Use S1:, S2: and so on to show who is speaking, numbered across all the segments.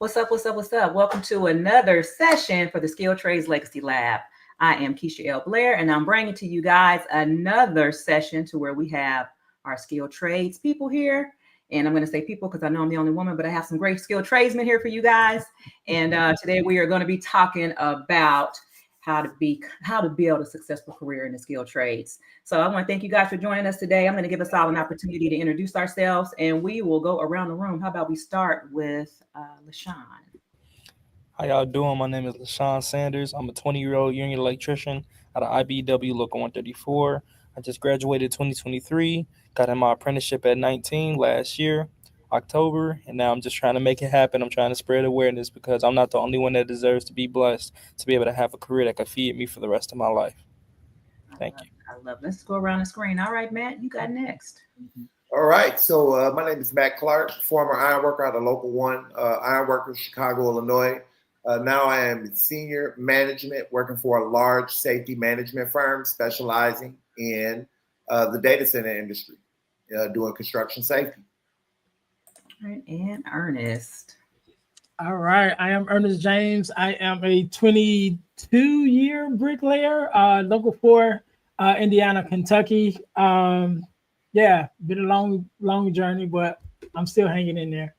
S1: What's up? What's up? What's up? Welcome to another session for the Skill Trades Legacy Lab. I am Keisha L. Blair, and I'm bringing to you guys another session to where we have our skilled trades people here. And I'm going to say people because I know I'm the only woman, but I have some great skilled tradesmen here for you guys. And today we are going to be talking about how to build a successful career in the skilled trades. So I want to thank you guys for joining us today. I'm going to give us all an opportunity to introduce ourselves, and we will go around the room. How about we start with LaShawn?
S2: How y'all doing? My name is LaShawn Sanders. I'm a 20-year-old union electrician out of IBEW Local 134. I just graduated 2023, got in my apprenticeship at 19 last year, October, and now I'm just trying to make it happen. I'm trying to spread awareness because I'm not the only one that deserves to be blessed to be able to have a career that could feed me for the rest of my life. Thank you.
S1: I love it. Let's go around the screen. All right, Matt, you got next.
S3: All right. So my name is Matt Clark, former ironworker out of Local 1, ironworker, Chicago, Illinois. Now I am senior management working for a large safety management firm specializing in the data center industry, doing construction safety.
S1: All right, and Ernest.
S4: All right, I am Ernest James. I am a 22-year bricklayer, Local 4, Indiana, Kentucky. Yeah, been a long journey, but I'm still hanging in there.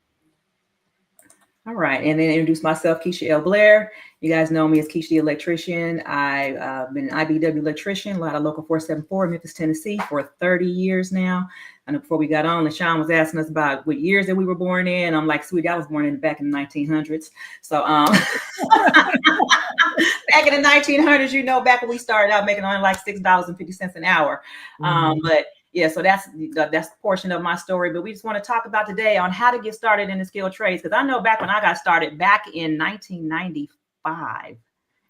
S1: All right, and then introduce myself, Keisha L. Blair. You guys know me as Keisha the Electrician. I've been an IBEW electrician, a lot of Local 474 in Memphis, Tennessee for 30 years now. And before we got on, LaShawn was asking us about what years that we were born in. I'm like, sweetie, I was born back in the 1900s. So back in the 1900s, you know, back when we started out making only like $6.50 an hour. But yeah, so that's the portion of my story. But we just want to talk about today on how to get started in the skilled trades. Because I know back when I got started back in 1995,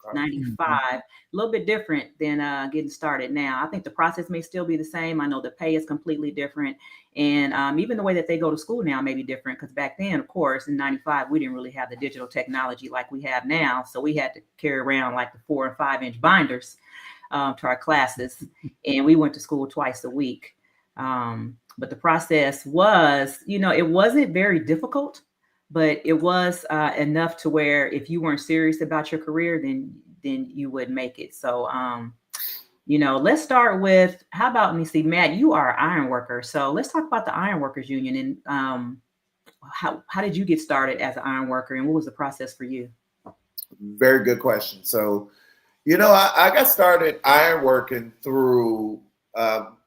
S1: a little bit different than getting started now. I think the process may still be the same. I know the pay is completely different. And even the way that they go to school now may be different. Because back then, of course, in 95, we didn't really have the digital technology like we have now. So we had to carry around like the 4 and 5 inch binders to our classes, and we went to school twice a week. But the process was, you know, it wasn't very difficult, but it was enough to where if you weren't serious about your career, then you would make it. So, you know, let's start with, how about, let me see, Matt, you are an iron worker. So let's talk about the Iron Workers Union and how did you get started as an iron worker, and what was the process for you?
S3: Very good question. So, you know, I got started ironworking through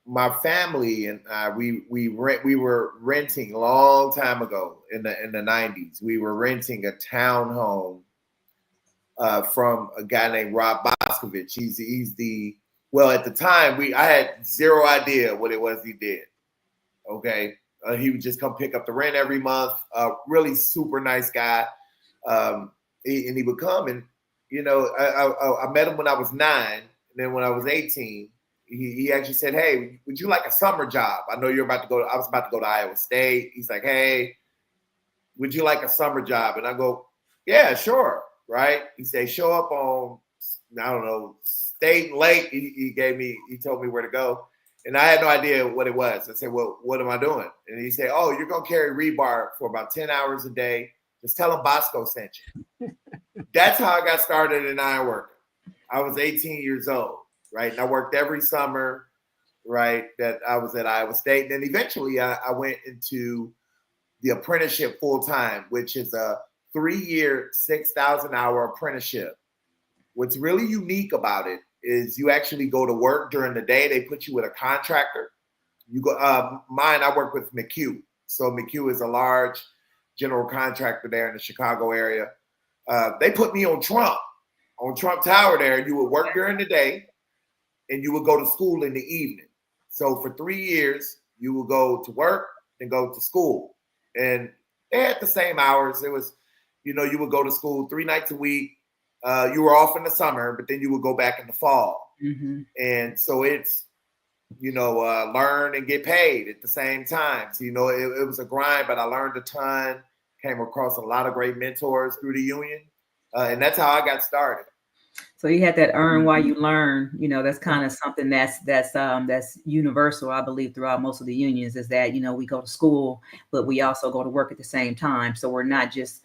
S3: my family, and we were renting a long time ago in the 90s. We were renting a townhome from a guy named Rob Boscovich. Well, at the time I had zero idea what it was he did. Okay, he would just come pick up the rent every month. Really super nice guy, and he would come and. You know, I met him when I was 9, and then when I was 18, he actually said, "Hey, would you like a summer job? I know you're about to go. I was about to go to Iowa State." He's like, "Hey, would you like a summer job?" And I go, "Yeah, sure." Right? He said, "Show up on, I don't know, State and Lake." He told me where to go, and I had no idea what it was. I said, "Well, what am I doing?" And he said, "Oh, you're gonna carry rebar for about 10 hours a day. Just tell him Bosco sent you." That's how I got started in ironworking. I was 18 years old, right? And I worked every summer, right, that I was at Iowa State. And then eventually I went into the apprenticeship full time, which is a 3-year, 6,000-hour apprenticeship. What's really unique about it is you actually go to work during the day. They put you with a contractor. You go. I work with McHugh. So McHugh is a large general contractor there in the Chicago area. They put me on Trump Tower there. You would work during the day and you would go to school in the evening. So for 3 years, you would go to work and go to school. And they had the same hours. It was, you know, you would go to school 3 nights a week. You were off in the summer, but then you would go back in the fall. Mm-hmm. And so it's, you know, learn and get paid at the same time. So, you know, it was a grind, but I learned a ton. Came across a lot of great mentors through the union. And that's how I got started.
S1: So you had that earn while you learn. That's kind of something that's universal, I believe, throughout most of the unions. Is that we go to school, but we also go to work at the same time. So we're not just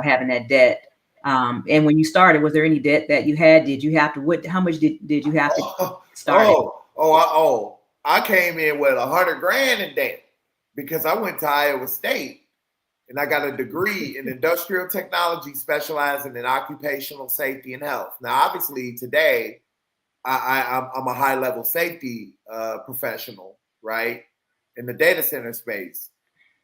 S1: having that debt. And when you started, was there any debt that you had? Did you have to? How much did you have to start?
S3: I came in with $100 grand in debt because I went to Iowa State. And I got a degree in industrial technology, specializing in occupational safety and health. Now, obviously, today I'm a high-level safety professional, right, in the data center space.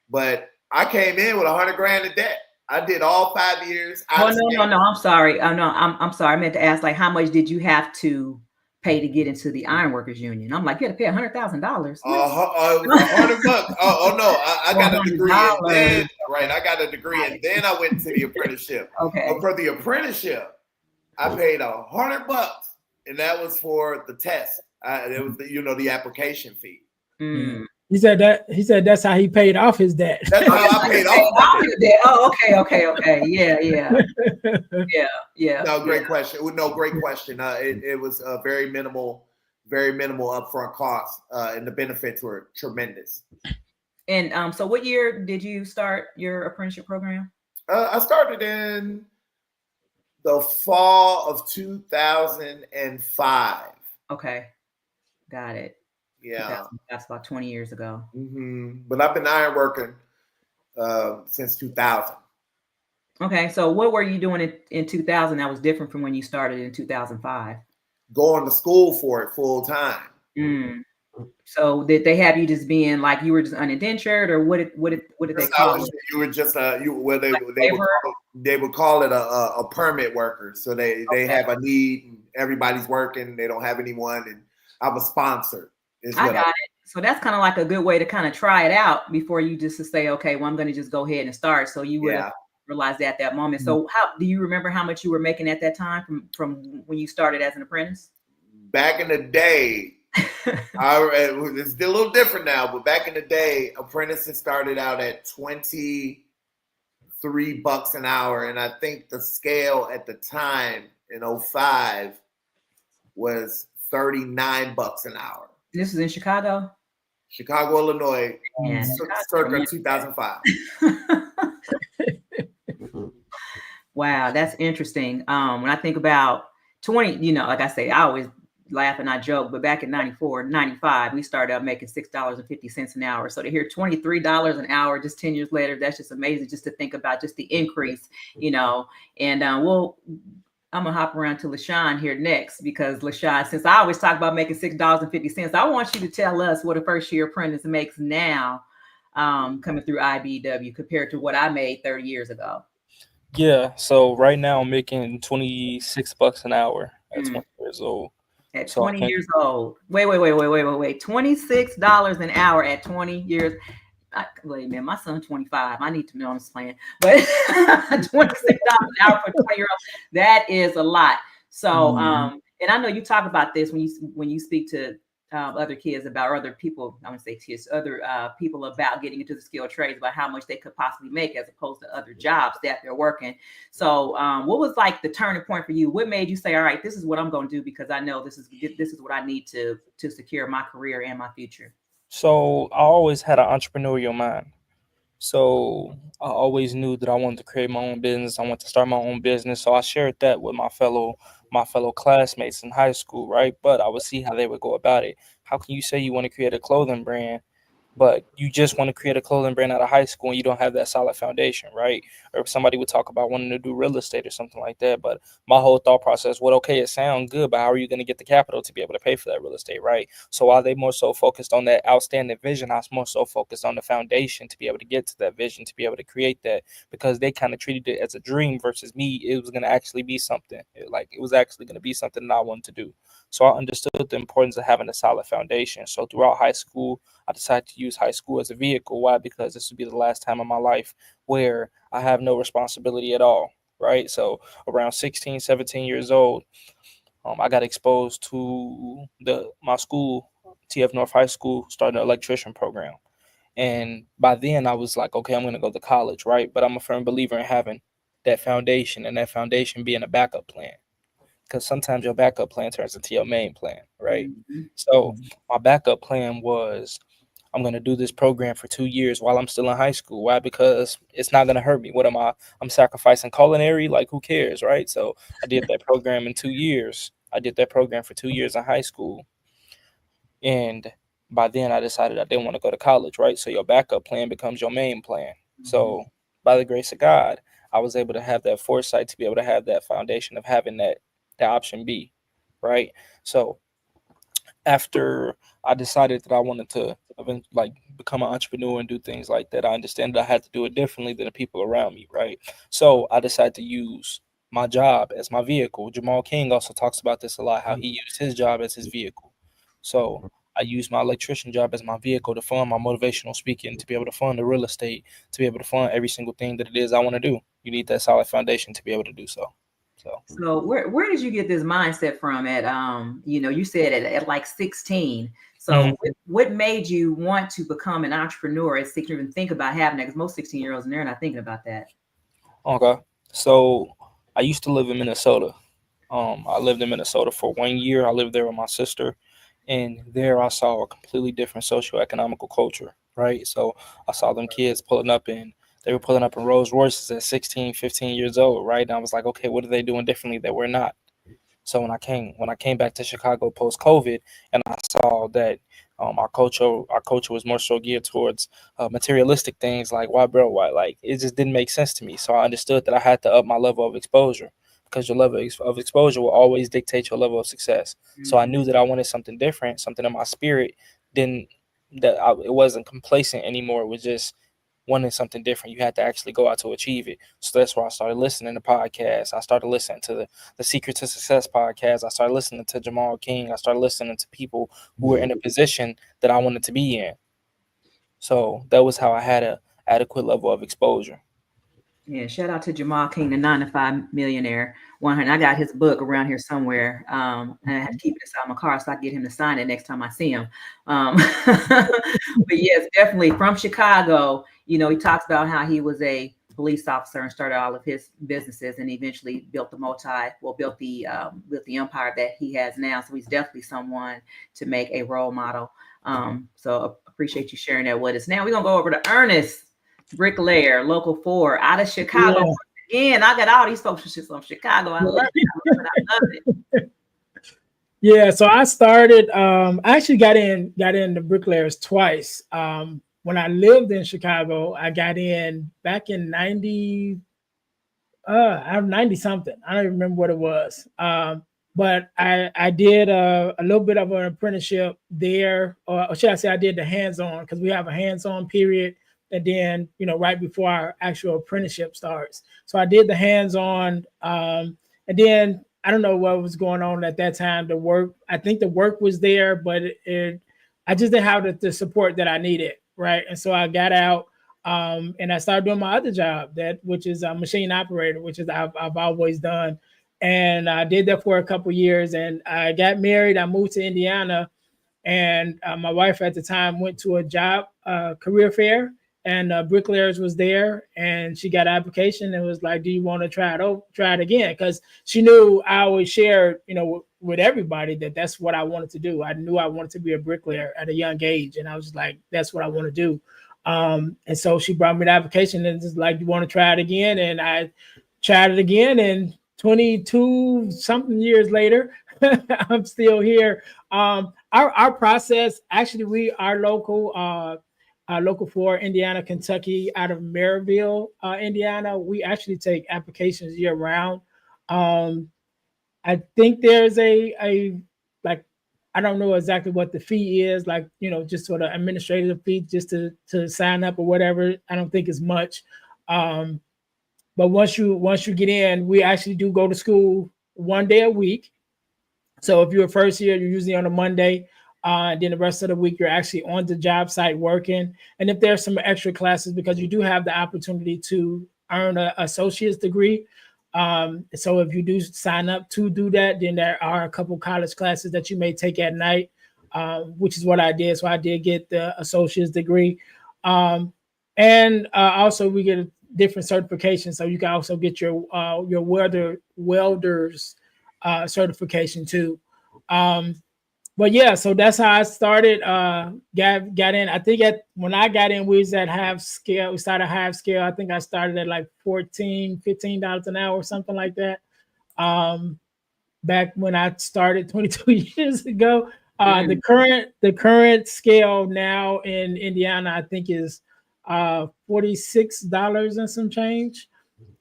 S3: But I came in with $100 grand in debt. I did all 5 years.
S1: Oh no! I'm sorry. I'm sorry. I meant to ask, like, how much did you have to pay to get into the Ironworkers Union? I'm like, you had to pay $100,000.
S3: $100. Oh no! I got a degree, and then I got a degree, and then I went to the apprenticeship.
S1: Okay.
S3: But for the apprenticeship, I paid $100, and that was for the test. It was the application fee.
S1: Mm.
S4: He said that's how he paid off his debt.
S3: That's how I paid off his debt.
S1: Oh, okay. Yeah.
S3: No, great question. No, great question. It was a very minimal upfront cost, and the benefits were tremendous.
S1: And so what year did you start your apprenticeship program?
S3: I started in the fall of 2005.
S1: Okay. Got it.
S3: Yeah.
S1: That's about 20 years ago.
S3: Mm-hmm. But I've been ironworking since 2000.
S1: Okay. So what were you doing in 2000 that was different from when you started in 2005?
S3: Going to school for it full time.
S1: Mm. So did they have you just being like you were just unindentured, or what did they call you?
S3: You were just they would call it a permit worker. So they have a need, and everybody's working. They don't have anyone, and I'm a sponsor.
S1: I got it. So that's kind of like a good way to kind of try it out before you just to say, okay, well, I'm going to just go ahead and start. So you would have realized that at that moment. So how do you remember how much you were making at that time from when you started as an apprentice?
S3: Back in the day, it's a little different now, but back in the day, apprentices started out at $23 an hour. And I think the scale at the time in 2005 was $39 an hour.
S1: This is in Chicago?
S3: Chicago, Illinois, circa 2005.
S1: Wow, that's interesting. When I think about 20, like I say, I always laugh and I joke, but back in 94, 95, we started out making $6.50 an hour. So to hear $23 an hour just 10 years later, that's just amazing just to think about just the increase, and I'm gonna hop around to LaShawn here next, because LaShawn, since I always talk about making $6.50, I want you to tell us what a first year apprentice makes now, coming through IBEW compared to what I made 30 years ago.
S2: Yeah, so right now I'm making $26 an hour at 20 years old.
S1: At 20 years old. Wait. $26 an hour at 20 years. Wait a minute, my son's 25. I need to know I'm just playing. But $26 an hour for 20-year-old, that is a lot. So, and I know you talk about this when you speak to other kids about, or other people, I would say kids, other people about getting into the skilled trades, about how much they could possibly make as opposed to other jobs that they're working. So what was like the turning point for you? What made you say, all right, this is what I'm going to do because I know this is what I need to secure my career and my future?
S2: So I always had an entrepreneurial mind. So I always knew that I wanted to create my own business. I wanted to start my own business. So I shared that with my fellow classmates in high school, right? But I would see how they would go about it. How can you say you want to create a clothing brand, but you just want to create a clothing brand out of high school and you don't have that solid foundation, right? Or if somebody would talk about wanting to do real estate or something like that. But my whole thought process, well, okay, it sounds good, but how are you going to get the capital to be able to pay for that real estate, right? So while they more so focused on that outstanding vision, I was more so focused on the foundation to be able to get to that vision, to be able to create that, because they kind of treated it as a dream versus me. It was going to actually be something. It was actually going to be something that I wanted to do. So I understood the importance of having a solid foundation. So throughout high school, I decided to use high school as a vehicle. Why? Because this would be the last time in my life where I have no responsibility at all, right? So around 16, 17 years old, I got exposed to my school, TF North High School, starting an electrician program. And by then I was like, okay, I'm going to go to college, right? But I'm a firm believer in having that foundation, and that foundation being a backup plan. because sometimes your backup plan turns into your main plan, right?
S1: Mhm.
S2: So my backup plan was I'm going to do this program for 2 years while I'm still in high school. Why? Because it's not going to hurt me. What am I? I'm sacrificing culinary. Like, who cares, right? So I did that program in 2 years. I did that program for 2 years in high school. And by then I decided I didn't want to go to college, right? So your backup plan becomes your main plan. So by the grace of God, I was able to have that foresight to be able to have that foundation of having that option B, right? So after I decided that I wanted to like become an entrepreneur and do things like that, I understand that I had to do it differently than the people around me, right? So I decided to use my job as my vehicle. Jamal King also talks about this a lot, how he used his job as his vehicle. So I used my electrician job as my vehicle to fund my motivational speaking, to be able to fund the real estate, to be able to fund every single thing that it is I want to do. You need that solid foundation to be able to do so.
S1: So where did you get this mindset from at you said at like 16. So what made you want to become an entrepreneur at 16, even think about having that? Because most 16-year-olds and they're not thinking about that.
S2: Okay. So I used to live in Minnesota. I lived in Minnesota for 1 year. I lived there with my sister, and there I saw a completely different socio-economical culture, right? So I saw them kids they were pulling up in Rolls Royces at 16, 15 years old, right? And I was like, okay, what are they doing differently that we're not? So when I came back to Chicago post COVID, and I saw that our culture was more so geared towards materialistic things, like why like it just didn't make sense to me. So I understood that I had to up my level of exposure, because your level of exposure will always dictate your level of success. So I knew that I wanted something different, something in my spirit it wasn't complacent anymore. It was just wanting something different. You had to actually go out to achieve it. So that's why I started listening to podcasts. I started listening to the Secret to Success podcast. I started listening to Jamal King. I started listening to people who were in a position that I wanted to be in. So that was how I had an adequate level of exposure.
S1: Yeah, shout out to Jamal King, the 9 to 5 millionaire. 100. I got his book around here somewhere. And I had to keep it inside my car so I can get him to sign it next time I see him. But yes, definitely from Chicago. He talks about how he was a police officer and started all of his businesses and eventually built the empire that he has now. So he's definitely someone to make a role model. So appreciate you sharing that with us. Now we're gonna go over to Ernest, bricklayer, local 4, out of Chicago. Yeah. Again, I got all these folks from Chicago. I love it.
S4: Yeah, so I started. I actually got into bricklayers twice. When I lived in Chicago, I got in back in 90. I'm 90 something. I don't even remember what it was. But I did a little bit of an apprenticeship there, or should I say, I did the hands-on, because we have a hands-on period. And then, right before our actual apprenticeship starts. So I did the hands-on, and then I don't know what was going on at that time. I think the work was there, but I just didn't have the support that I needed, right? And so I got out, and I started doing my other job, which is a machine operator, which is I've always done. And I did that for a couple years, and I got married. I moved to Indiana, and my wife at the time went to a job career fair. And Bricklayers was there, and she got an application and was like, do you want to try it again? Because she knew I always shared, with everybody that's what I wanted to do. I knew I wanted to be a bricklayer at a young age. And I was like, that's what I want to do. And so she brought me the application and just like, you want to try it again? And I tried it again. And 22 something years later, I'm still here. Our process, actually, our local 4, Indiana, Kentucky, out of Maryville, Indiana, we actually take applications year round. I think there's a I don't know exactly what the fee is, just sort of administrative fee just to sign up or whatever. I don't think it's much. But once you get in, we actually do go to school 1 day a week. So if you're a first year, you're usually on a Monday. Then the rest of the week, you're actually on the job site working. And if there's some extra classes, because you do have the opportunity to earn an associate's degree. So if you do sign up to do that, then there are a couple college classes that you may take at night, which is what I did. So I did get the associate's degree. And also we get different certifications. So you can also get your welder's certification too. But yeah, so that's how I started. Got in. I think when I got in, we was at half scale. We started half scale. I think I started at like $15 an hour or something like that. Back when I started 22 years ago. The current scale now in Indiana, I think, is $46 and some change.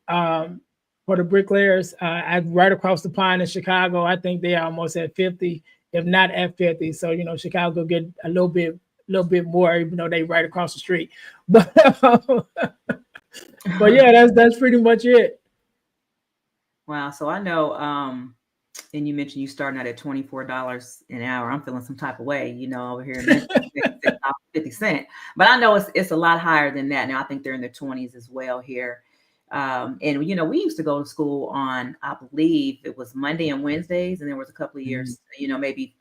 S4: For the bricklayers, right across the pond in Chicago, I think they are almost at 50, if not at 50. So Chicago get a little bit more, even though they right across the street. But but yeah, that's pretty much it.
S1: Wow. So I know, and you mentioned you starting out at $24 an hour. I'm feeling some type of way, over here in 50 cents. But I know it's a lot higher than that now. I think they're in their 20s as well here. And we used to go to school on, I believe it was Monday and Wednesdays, and there was a couple of years, maybe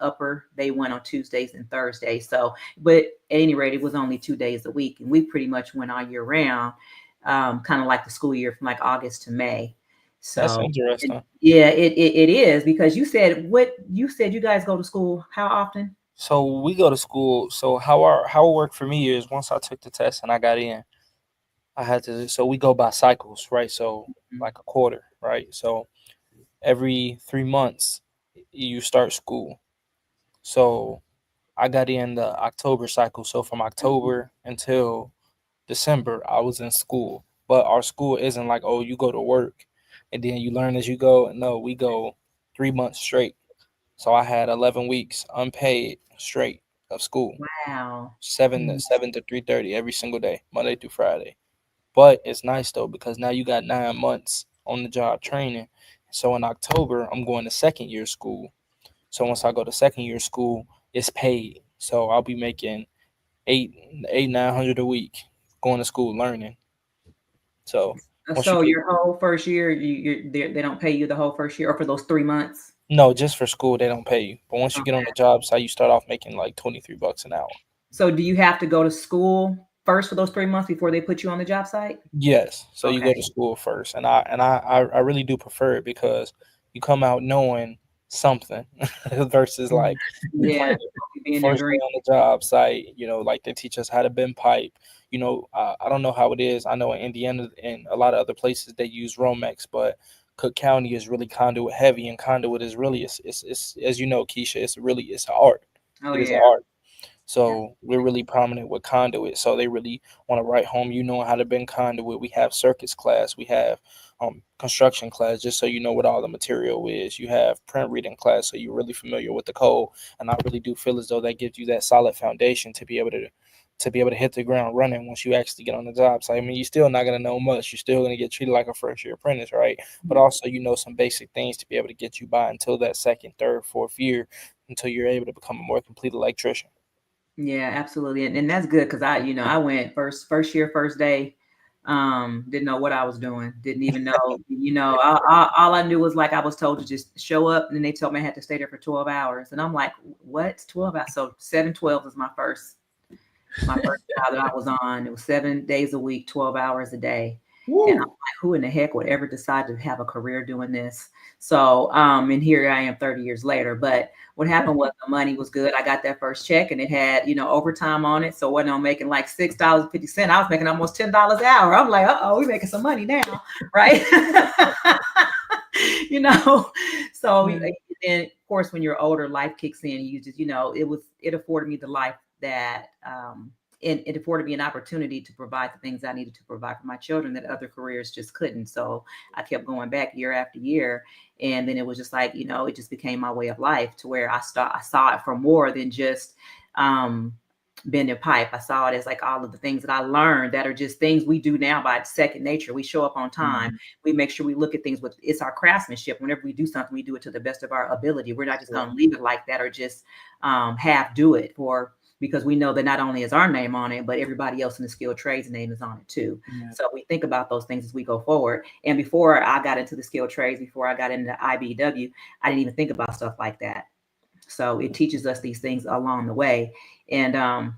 S1: upper they went on Tuesdays and Thursdays. So, but at any rate, it was only 2 days a week, and we pretty much went all year round, kind of like the school year from like August to May. So
S2: that's interesting.
S1: It is, because you said you guys go to school how often?
S2: So we go to school. So how it worked for me is, once I took the test and I got in, so we go by cycles, right? So like a quarter, right? So every 3 months you start school. So I got in the October cycle. So from October until December, I was in school. But our school isn't like, oh, you go to work and then you learn as you go. No, we go 3 months straight. So I had 11 weeks unpaid straight of school.
S1: Wow.
S2: 7 to 3:30 every single day, Monday through Friday. But it's nice though, because now you got 9 months on the job training. So in October, I'm going to second year school. So once I go to second year school, it's paid. So I'll be making $900 a week going to school learning. So
S1: your whole first year, they don't pay you the whole first year, or for those 3 months?
S2: No, just for school they don't pay you. But once you get on the job site, you start off making like $23 an hour.
S1: So do you have to go to school first for those 3 months before they put you on the job site?
S2: Yes. So you go to school first, and I really do prefer it, because you come out knowing something versus like first day on the job site. Like they teach us how to bend pipe. I don't know how it is. I know in Indiana and a lot of other places they use Romex, but Cook County is really conduit heavy, and conduit is really it's as you know, Keisha, it's an art. It is an art. So we're really prominent with conduit. So they really want to write home, how to bend conduit. We have circuits class. We have construction class, just so you know what all the material is. You have print reading class, so you're really familiar with the code. And I really do feel as though that gives you that solid foundation to be able to hit the ground running once you actually get on the job. So, I mean, you're still not going to know much. You're still going to get treated like a first year apprentice, right? But also, some basic things to be able to get you by until that second, third, fourth year, until you're able to become a more complete electrician.
S1: Yeah, absolutely. And that's good, because I went first year, first day, didn't know what I was doing. Didn't even know, all I knew was, like, I was told to just show up, and then they told me I had to stay there for 12 hours. And I'm like, what? 12 hours? So 7/12 was my first job that I was on. It was 7 days a week, 12 hours a day. Woo. And I'm like, who in the heck would ever decide to have a career doing this? So, and here I am 30 years later. But what happened was the money was good. I got that first check, and it had, overtime on it. So when I'm making like $6.50, I was making almost $10 an hour. I'm like, we're making some money now, right? So then of course, when you're older, life kicks in. You just, it afforded me the life that, it afforded me an opportunity to provide the things I needed to provide for my children that other careers just couldn't. So I kept going back year after year. And then it was just like, it just became my way of life, to where I saw it for more than just bending pipe. I saw it as like all of the things that I learned that are just things we do now by second nature. We show up on time. Mm-hmm. We make sure we look at things it's our craftsmanship. Whenever we do something, we do it to the best of our ability. We're not just going to leave it like that, or just half do it because we know that not only is our name on it, but everybody else in the skilled trades name is on it too. Yeah. So we think about those things as we go forward. And before I got into the skilled trades, before I got into IBEW, I didn't even think about stuff like that. So it teaches us these things along the way. And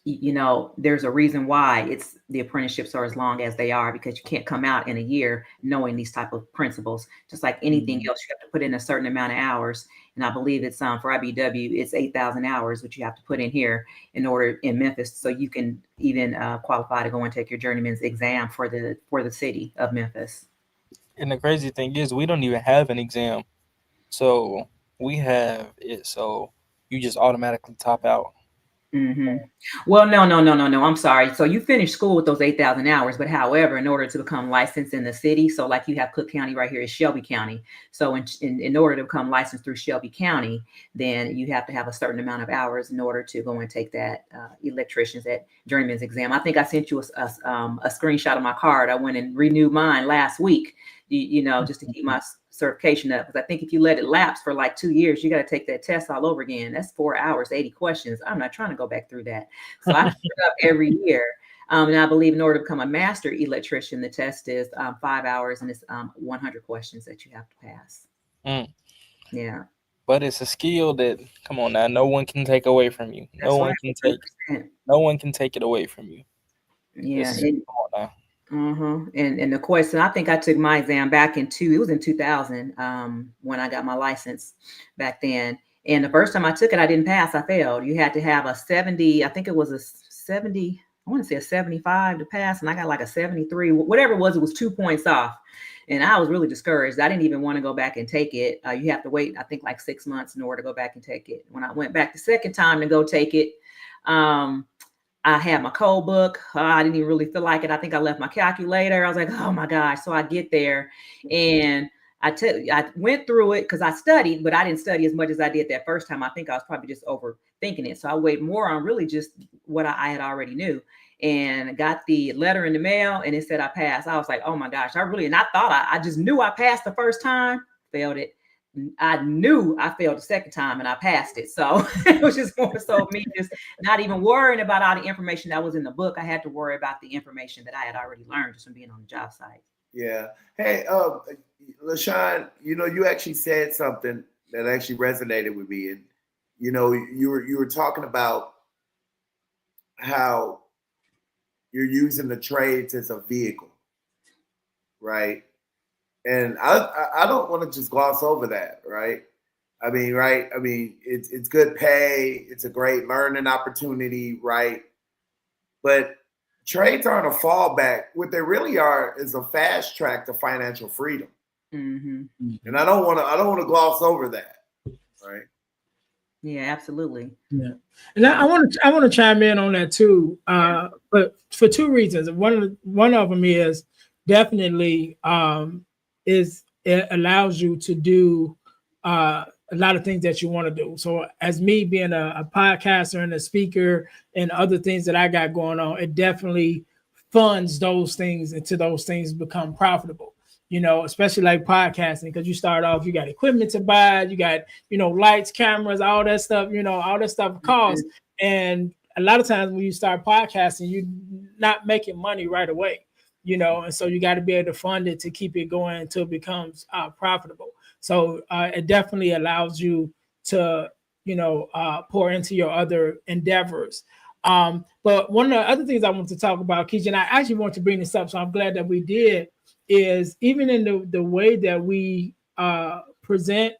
S1: there's a reason why the apprenticeships are as long as they are, because you can't come out in a year knowing these type of principles. Just like anything else, you have to put in a certain amount of hours. And I believe it's for IBW, it's 8,000 hours, which you have to put in here in Memphis, so you can even qualify to go and take your journeyman's exam for the city of Memphis.
S2: And the crazy thing is, we don't even have an exam. So we have it. So you just automatically top out.
S1: Mm-hmm. Well, no. I'm sorry. So you finished school with those 8,000 hours, but however, in order to become licensed in the city, so like you have Cook County right here is Shelby County. So in order to become licensed through Shelby County, then you have to have a certain amount of hours in order to go and take that that journeyman's exam. I think I sent you a screenshot of my card. I went and renewed mine last week, just to keep my certification up, because I think if you let it lapse for like 2 years, you got to take that test all over again. That's 4 hours, 80 questions. I'm not trying to go back through that. So I pick it up every year. And I believe in order to become a master electrician, the test is 5 hours, and it's 100 questions that you have to pass. Yeah.
S2: But it's a skill that, come on now, no one can take away from you. No one can take it away from you.
S1: Yeah.
S2: Come on now.
S1: And the question, I think I took my exam back in 2000 when I got my license back then. And the first time I took it, I didn't pass. I failed. You had to have a 70. I think it was a 70. I want to say a 75 to pass, and I got like a 73. Whatever it was 2 points off. And I was really discouraged. I didn't even want to go back and take it. You have to wait, I think, like 6 months in order to go back and take it. When I went back the second time to go take it, I had my code book. I didn't even really feel like it. I think I left my calculator. I was like, oh my gosh. So I get there and I went through it because I studied, but I didn't study as much as I did that first time. I think I was probably just overthinking it. So I weighed more on really just what I had already knew, and got the letter in the mail and it said I passed. I was like, oh my gosh, and I thought I just knew I passed the first time, failed it. I knew I failed the second time and I passed it. So it was just more so me just not even worrying about all the information that was in the book. I had to worry about the information that I had already learned just from being on the job site.
S3: Yeah. Hey, LaShawn, you actually said something that actually resonated with me. And, you were talking about how you're using the trades as a vehicle, right? And I don't want to just gloss over that, right? I mean, it's good pay. It's a great learning opportunity, right? But trades aren't a fallback. What they really are is a fast track to financial freedom. And I don't want to gloss over that, right?
S1: Yeah, absolutely.
S4: Yeah, and I want to chime in on that too, but for two reasons. One of them is definitely it allows you to do a lot of things that you want to do. So as me being a podcaster and a speaker and other things that I got going on, it definitely funds those things until those things become profitable, especially like podcasting, because you start off, you got equipment to buy, you got, lights, cameras, all that stuff, all that stuff costs. And a lot of times when you start podcasting, you're not making money right away. And so you got to be able to fund it to keep it going until it becomes profitable. So it definitely allows you to, pour into your other endeavors. But one of the other things I want to talk about, Keisha, and I actually want to bring this up, so I'm glad that we did, is even in the way that we present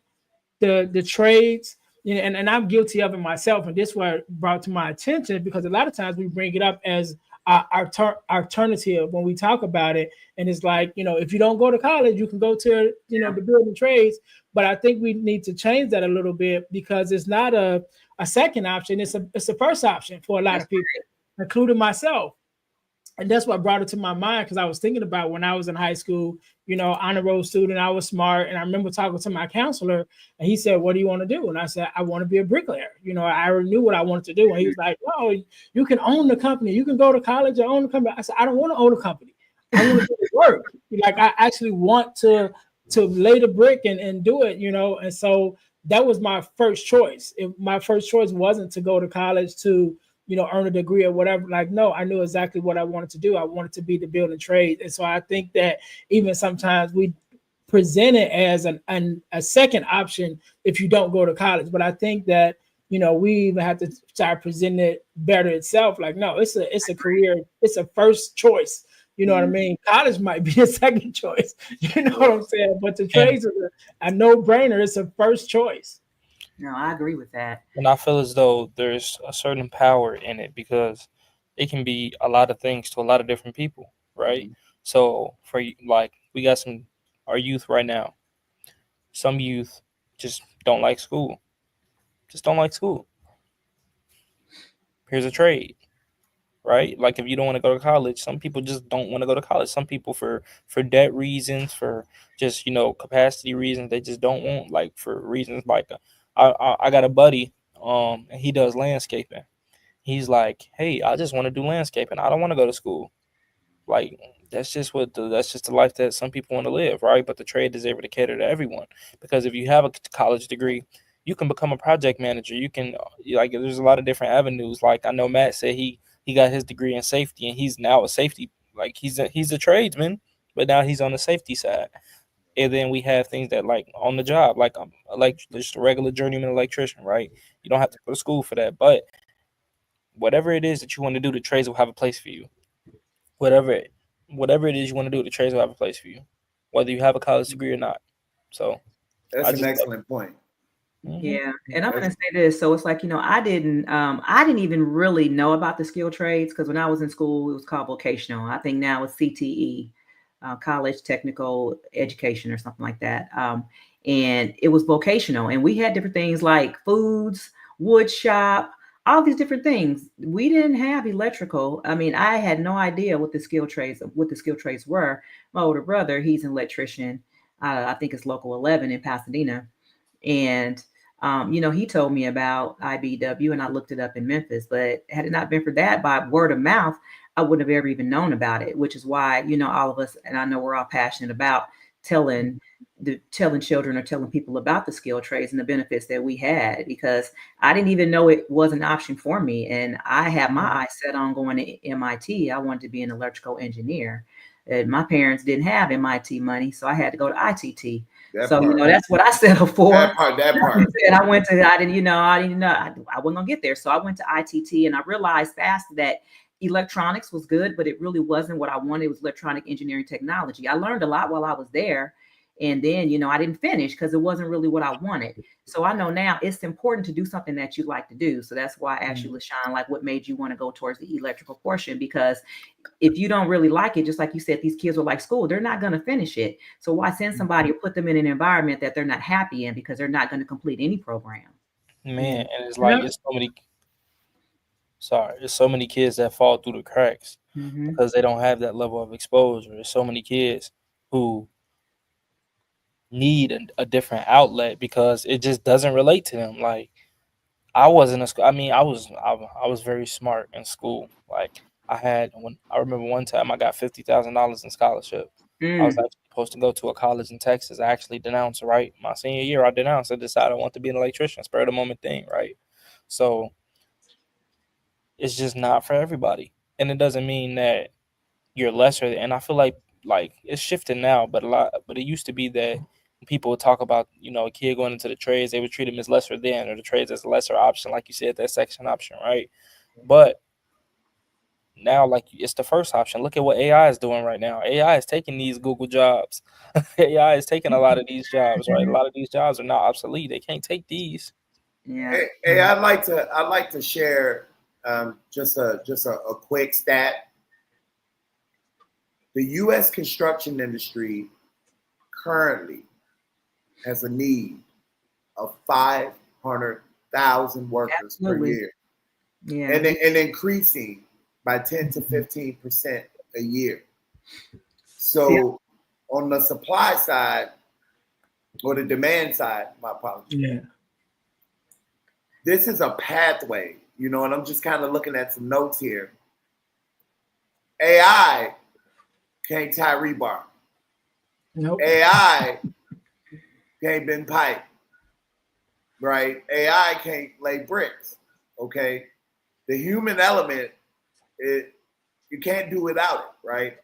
S4: the trades, and I'm guilty of it myself, and this was brought to my attention because a lot of times we bring it up as our alternative when we talk about it, and it's like, if you don't go to college, you can go to the building trades. But I think we need to change that a little bit, because it's not a second option, it's a first option for a lot of people, including myself. And that's what brought it to my mind, because I was thinking about when I was in high school, honor roll student, I was smart. And I remember talking to my counselor, and he said, what do you want to do? And I said, I want to be a bricklayer. I already knew what I wanted to do. And he was like, no, you can own the company. You can go to college and own the company. I said, I don't want to own a company. I want to do the work. Like, I actually want to lay the brick and do it, And so that was my first choice. My first choice wasn't to go to college to earn a degree or whatever. Like, no, I knew exactly what I wanted to do. I wanted to be the building trade. And so I think that even sometimes we present it as a second option if you don't go to college. But I think that, we even have to start presenting it better itself. Like, no, it's a career, it's a first choice. You know what I mean? College might be a second choice. You know what I'm saying? But the trades are a no-brainer. It's a first choice.
S1: No, I agree with that.
S2: And I feel as though there's a certain power in it because it can be a lot of things to a lot of different people, right? So for like we got our youth right now. Some youth just don't like school. Just don't like school. Here's a trade, right? Like if you don't want to go to college, some people just don't want to go to college. Some people for debt reasons, for just capacity reasons, they just don't want, like for reasons like I got a buddy, and he does landscaping. He's like, hey, I just want to do landscaping. I don't want to go to school. Like that's just the life that some people want to live, right? But the trade is able to cater to everyone because if you have a college degree, you can become a project manager. You can there's a lot of different avenues. Like I know Matt said he got his degree in safety and he's now a safety, like he's a tradesman, but now he's on the safety side. And then we have things that like on the job, like just a regular journeyman electrician, right? You don't have to go to school for that, but whatever it is that you want to do, the trades will have a place for you. Whatever it is you want to do, the trades will have a place for you, whether you have a college degree or not. So
S3: that's an excellent point.
S1: Yeah, and I'm going to say this. So it's like, I didn't even really know about the skilled trades because when I was in school, it was called vocational. I think now it's CTE, college technical education or something like that. And it was vocational, and we had different things like foods, wood shop, all these different things. We didn't have electrical. I mean, I had no idea what the skilled trades were. My older brother, he's an electrician. I think it's local 11 in Pasadena. And, he told me about IBW and I looked it up in Memphis, but had it not been for that, by word of mouth, I wouldn't have ever even known about it, which is why, all of us, and I know we're all passionate about telling children or telling people about the skilled trades and the benefits that we had, because I didn't even know it was an option for me. And I had my eyes set on going to MIT. I wanted to be an electrical engineer. And my parents didn't have MIT money, so I had to go to ITT. That's what I settled for.
S3: That part.
S1: And I didn't know I wasn't gonna get there. So I went to ITT and I realized fast that electronics was good, but it really wasn't what I wanted. It was electronic engineering technology. I learned a lot while I was there. And then, I didn't finish because it wasn't really what I wanted. So I know now it's important to do something that you like to do. So that's why I asked you, LaShawn, like what made you want to go towards the electrical portion? Because if you don't really like it, just like you said, these kids are like school, they're not going to finish it. So why send somebody or put them in an environment that they're not happy in because they're not going to complete any program?
S2: Man, and it's like there's so many kids that fall through the cracks because they don't have that level of exposure. There's so many kids who need a different outlet because it just doesn't relate to them. Like I wasn't a school. I mean, I was very smart in school. Like I remember one time I got $50,000 in scholarship. I was actually supposed to go to a college in Texas. I actually denounced, right? My senior year, I denounced. I decided I want to be an electrician, spur of the moment thing, right? So it's just not for everybody, and it doesn't mean that you're lesser. And I feel like it's shifting now, but it used to be that people would talk about, a kid going into the trades, they would treat him as lesser than, or the trades as a lesser option, like you said, that section option, right? But now, like, it's the first option. Look at what AI is doing right now. AI is taking these Google jobs. AI is taking a lot of these jobs, right? A lot of these jobs are now obsolete. They can't take these.
S1: Yeah.
S3: Hey, I'd like to share just a quick stat. The U.S. construction industry currently has a need of 500,000 workers per year, and increasing by 10 to 15% a year. So on the supply side, or the demand side, my apologies. This is a pathway, and I'm just kind of looking at some notes here. AI can't tie rebar.
S4: Nope.
S3: AI can't bend pipe, right? AI can't lay bricks, okay? The human element, you can't do without it, right?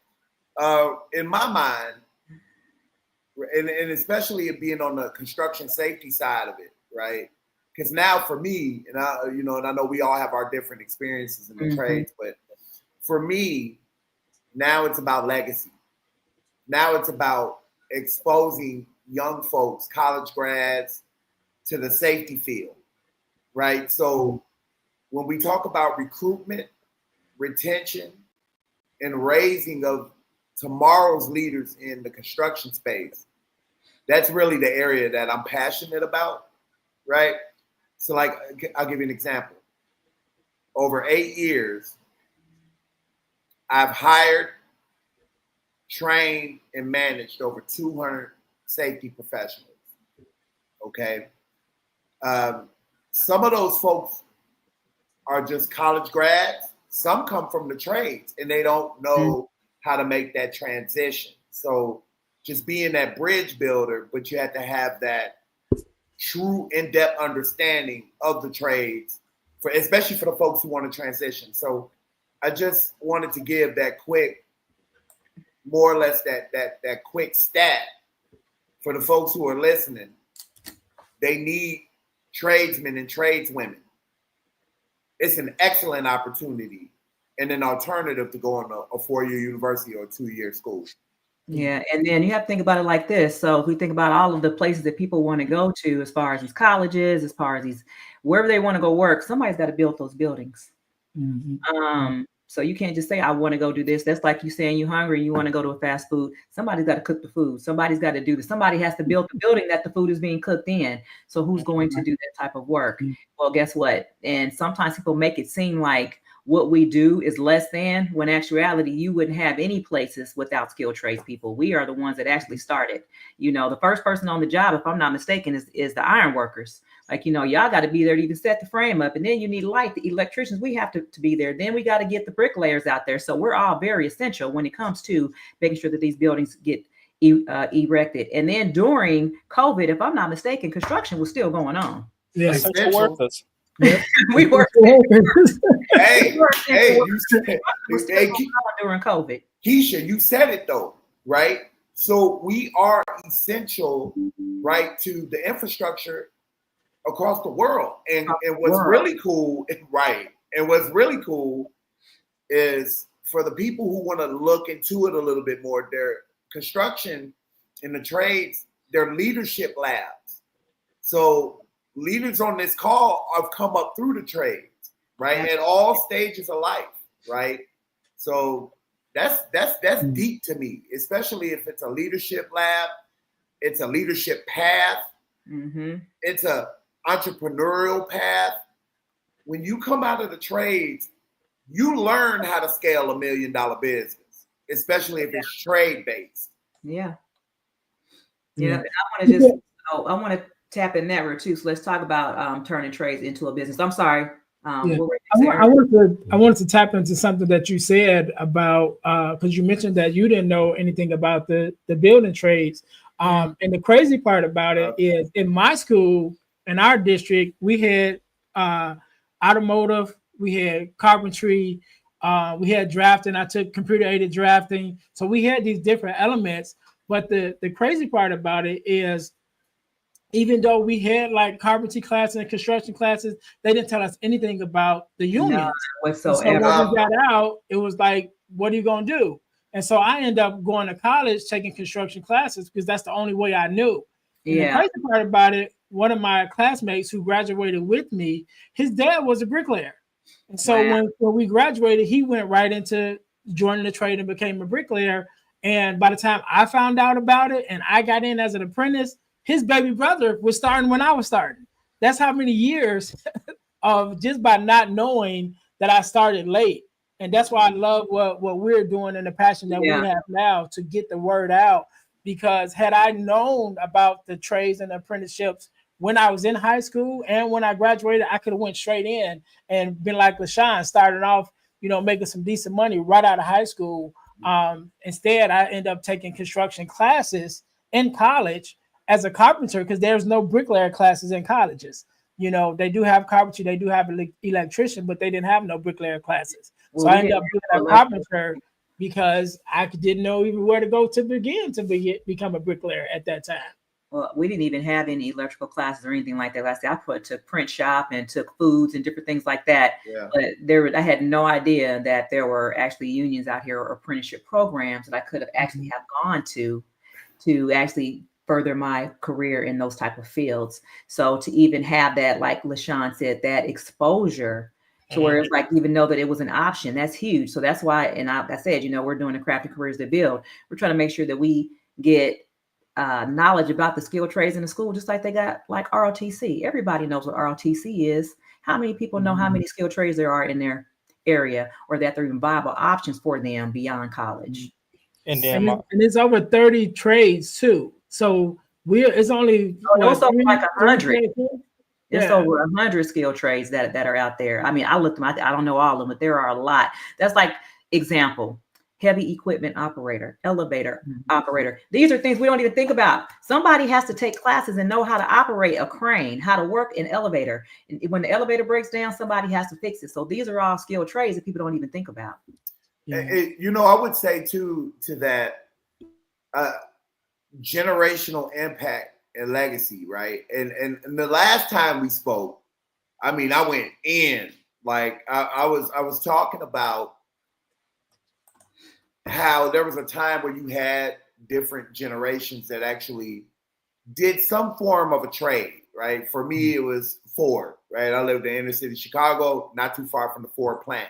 S3: In my mind, and especially it being on the construction safety side of it, right? because now for me, and I know we all have our different experiences in the trades, but for me, now it's about legacy. Now it's about exposing young folks, college grads, to the safety field, right? So when we talk about recruitment, retention, and raising of tomorrow's leaders in the construction space, that's really the area that I'm passionate about, right? So like, I'll give you an example. Over 8 years, I've hired, trained, and managed over 200 safety professionals, okay? Some of those folks are just college grads. Some come from the trades and they don't know how to make that transition. So just being that bridge builder, but you have to have that true in-depth understanding of the trades, especially for the folks who want to transition. So I just wanted to give that quick, more or less that quick stat for the folks who are listening. They need tradesmen and tradeswomen. It's an excellent opportunity and an alternative to going to a 4-year university or a 2-year school.
S1: Yeah, and then you have to think about it like this. So if we think about all of the places that people want to go to, as far as these colleges, as far as these wherever they want to go work, somebody's got to build those buildings. So you can't just say, I want to go do this. That's like you saying you're hungry, you want to go to a fast food. Somebody's got to cook the food. Somebody's got to do this. Somebody has to build the building that the food is being cooked in. So who's going to do that type of work? Well, guess what? And sometimes people make it seem like what we do is less than, when actuality, you wouldn't have any places without skilled trades people. We are the ones that actually started. The first person on the job, if I'm not mistaken, is the iron workers. Like, y'all got to be there to even set the frame up. And then you need light, the electricians, we have to be there. Then we got to get the bricklayers out there. So we're all very essential when it comes to making sure that these buildings get erected. And then during COVID, if I'm not mistaken, construction was still going on.
S4: Yeah,
S2: Essential workers.
S1: We were
S3: Hey, you said,
S1: during COVID.
S3: Keisha, you said it though, right? So we are essential, right, to the infrastructure across the world. And what's really cool, right? And what's really cool is for the people who want to look into it a little bit more, their construction in the trades, their leadership labs. So leaders on this call have come up through the trades, right? At all stages of life, right? So that's deep to me, especially if it's a leadership lab, it's a leadership path, it's a entrepreneurial path. When you come out of the trades, you learn how to scale $1 million business, especially if it's trade based.
S1: Yeah. And I want to tap in that route too. So let's talk about turning trades into a business. I'm sorry.
S4: I wanted to tap into something that you said about because you mentioned that you didn't know anything about the building trades. And the crazy part about it is in my school, in our district, we had automotive, we had carpentry, we had drafting. I took computer aided drafting. So we had these different elements. But the crazy part about it is, even though we had like carpentry classes and construction classes, they didn't tell us anything about the unions. So when we got out, it was like, what are you going to do? And so I ended up going to college, taking construction classes because that's the only way I knew. And the crazy part about it, one of my classmates who graduated with me, his dad was a bricklayer. And so when we graduated, he went right into joining the trade and became a bricklayer. And by the time I found out about it and I got in as an apprentice, his baby brother was starting when I was starting. That's how many years of just by not knowing that I started late. And that's why I love what we're doing and the passion that we have now to get the word out. Because had I known about the trades and apprenticeships when I was in high school and when I graduated, I could have went straight in and been like LaShawn, started off, making some decent money right out of high school. Instead, I ended up taking construction classes in college as a carpenter because there's no bricklayer classes in colleges. They do have carpentry, they do have electrician, but they didn't have no bricklayer classes. So I ended up being a carpenter because I didn't know even where to go to begin to become a bricklayer at that time.
S1: Well, we didn't even have any electrical classes or anything like that. Last year, I took print shop and took foods and different things like that.
S3: Yeah.
S1: But I had no idea that there were actually unions out here or apprenticeship programs that I could have actually have gone to actually further my career in those type of fields. So to even have that, like LaShawn said, that exposure to where it's like, even know that it was an option, that's huge. So that's why, and I said, we're doing the Crafting Careers That Build. We're trying to make sure that we get knowledge about the skilled trades in the school, just like they got like ROTC. Everybody knows what ROTC is. How many people know how many skilled trades there are in their area, or that there are even viable options for them beyond college?
S2: And then
S4: and it's over 30 trades too. So it's only
S1: it's over like 100. It's
S4: Yeah.
S1: over 100 skilled trades that are out there. I mean, I looked them. I don't know all of them, but there are a lot. That's like example. Heavy equipment operator, elevator operator. These are things we don't even think about. Somebody has to take classes and know how to operate a crane, how to work an elevator. And when the elevator breaks down, somebody has to fix it. So these are all skilled trades that people don't even think about.
S4: Yeah.
S3: I would say too, to that generational impact and legacy, right? And the last time we spoke, I mean, I went in like I was talking about how there was a time where you had different generations that actually did some form of a trade, right? For me, it was Ford, right? I lived in inner city Chicago, not too far from the Ford plant.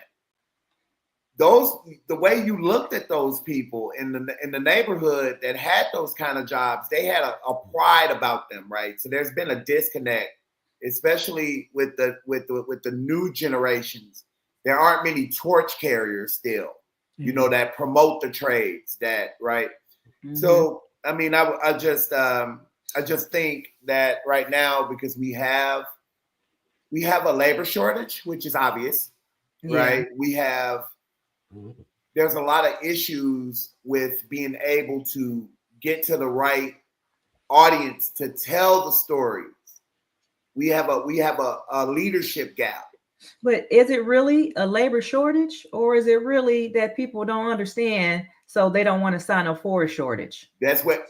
S3: The way you looked at those people in the neighborhood that had those kind of jobs, they had a pride about them, right? So there's been a disconnect, especially with the new generations. There aren't many torch carriers still, that promote the trades, that right. So I mean, I just think that right now, because we have a labor shortage, which is obvious, right? There's a lot of issues with being able to get to the right audience to tell the stories. We have a leadership gap.
S1: But is it really a labor shortage, or is it really that people don't understand, so they don't want to sign up for a shortage?
S3: That's what.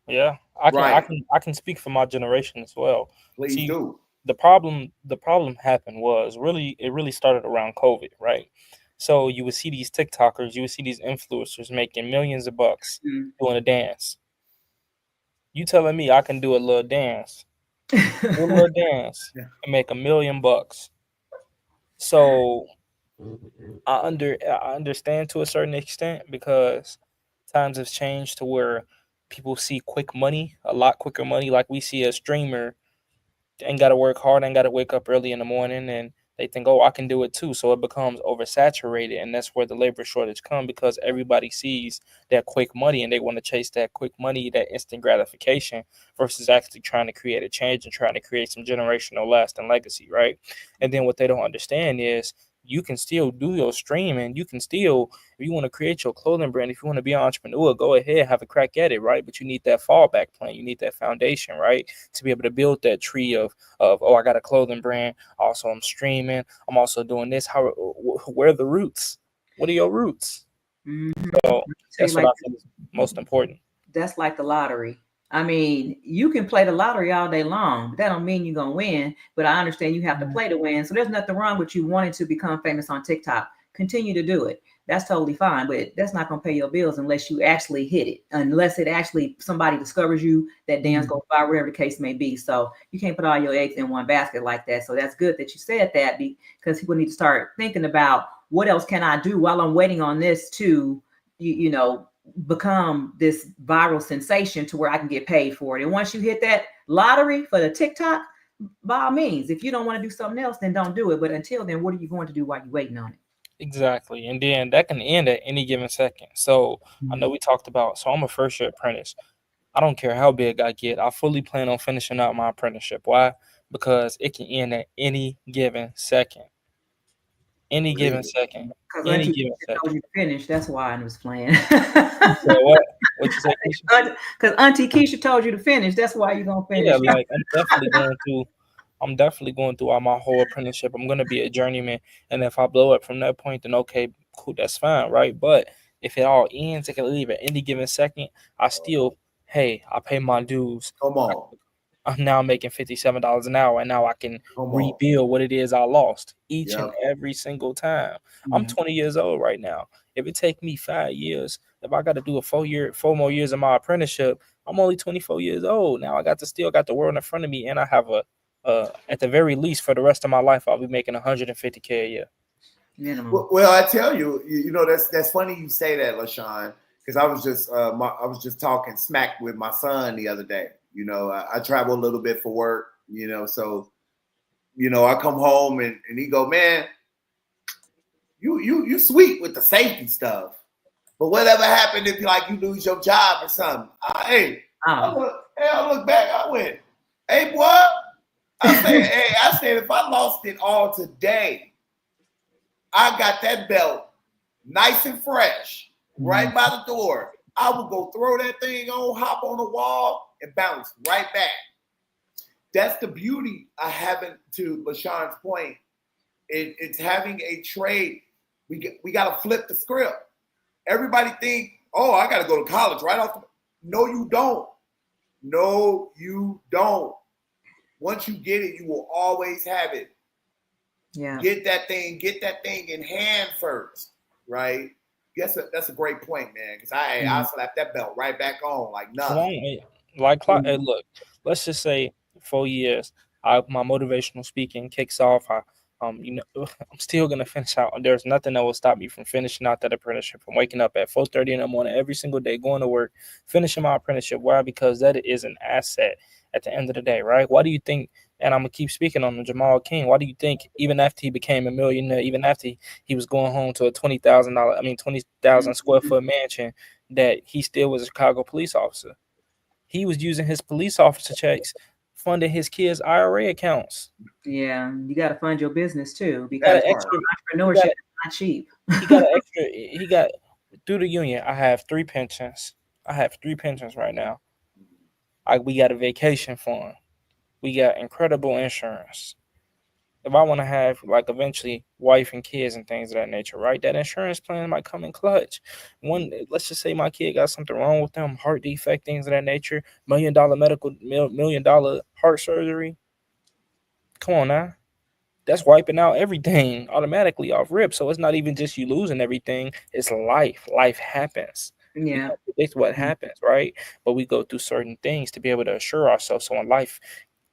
S2: Yeah, I can speak for my generation as well.
S3: Please do.
S2: The problem happened was it really started around COVID, right? So you would see these TikTokers, you would see these influencers making millions of bucks doing a dance. You telling me I can do a little dance, and make $1 million bucks? So I understand to a certain extent, because times have changed to where people see quick money, a lot quicker money. Like we see a streamer ain't got to work hard, ain't got to wake up early in the morning, and they think, oh, I can do it too. So it becomes oversaturated, and that's where the labor shortage comes, because everybody sees that quick money and they want to chase that quick money, that instant gratification, versus actually trying to create a change and trying to create some generational lasting legacy, right? And then what they don't understand is you can still do your streaming. You can still, if you want to create your clothing brand, if you want to be an entrepreneur, go ahead, have a crack at it, right? But you need that fallback plan. You need that foundation, right? To be able to build that tree of oh, I got a clothing brand. Also, I'm streaming. I'm also doing this. Where are the roots? What are your roots? So that's what I think is most important.
S1: That's like the lottery. I mean, you can play the lottery all day long, but that don't mean you're going to win. But I understand you have to play to win. So there's nothing wrong with you wanting to become famous on TikTok. Continue to do it. That's totally fine. But that's not going to pay your bills unless you actually hit it, unless it actually somebody discovers you, that dance goes by, whatever the case may be. So you can't put all your eggs in one basket like that. So that's good that you said that, because people need to start thinking about, what else can I do while I'm waiting on this to, become this viral sensation to where I can get paid for it. And once you hit that lottery for the TikTok, by all means, if you don't want to do something else, then don't do it. But until then, what are you going to do while you're waiting on it?
S2: Exactly. And then that can end at any given second. So I know we talked about, so I'm a first year apprentice. I don't care how big I get. I fully plan on finishing out my apprenticeship. Why? Because it can end at any given second. Any given second.
S1: Because Auntie Keisha told you to finish. That's why I was playing.
S2: So what? What you say, Keisha?
S1: Because Auntie Keisha told you to finish. That's why you're gonna finish.
S2: Yeah, like I'm definitely going through my whole apprenticeship. I'm gonna be a journeyman, and if I blow up from that point, then okay, cool, that's fine, right? But if it all ends, it can leave at any given second. I still hey, I pay my dues.
S3: Come on.
S2: I'm now making $57 an hour, and now I can
S3: Come on.
S2: rebuild what it is I lost each and
S3: Yep.
S2: every single time. I'm 20 years old right now. If it take me 5 years, if I got to do a 4 more years of my apprenticeship, I'm only 24 years old. Now I still got the world in front of me, and I have at the very least for the rest of my life, I'll be making $150K a year.
S1: Minimum.
S3: Well, I tell you, that's funny you say that, LaShawn, because I was just talking smack with my son the other day. I travel a little bit for work, so I come home and he go, man, you sweet with the safety stuff, but whatever happened if you lose your job or something? I look back, I went, hey boy, I said if I lost it all today, I got that belt nice and fresh right by the door. I would go throw that thing on, hop on the wall, and bounce right back. That's the beauty of having, to LaShawn's point, it's having a trade. We got to flip the script. Everybody think, oh, I got to go to college right off. No, you don't. No, you don't. Once you get it, you will always have it.
S1: Yeah. Get
S3: that thing in hand first, right? That's a great point, man. Because I slapped that belt right back on like nothing.
S2: Hey, look, let's just say 4 years. My motivational speaking kicks off. I'm still gonna finish out. There's nothing that will stop me from finishing out that apprenticeship. From waking up at 4:30 in the morning every single day, going to work, finishing my apprenticeship. Why? Because that is an asset at the end of the day, right? Why do you think? And I'm gonna keep speaking on Jamal King. Why do you think even after he became a millionaire, even after he was going home to a $20,000 square foot mansion, that he still was a Chicago police officer? He was using his police officer checks, funding his kids' IRA accounts.
S1: Yeah, you got to fund your business too, because entrepreneurship is not cheap.
S2: He got through the union. I have 3 pensions. Right now. We got a vacation fund. We got incredible insurance. If I want to have eventually wife and kids and things of that nature, right? That insurance plan might come in clutch. Let's just say my kid got something wrong with them, heart defect, things of that nature, $1 million heart surgery. Come on now. That's wiping out everything automatically off rip. So it's not even just you losing everything. It's life. Life happens.
S1: Yeah.
S2: We can't predict what happens, right? But we go through certain things to be able to assure ourselves. So when life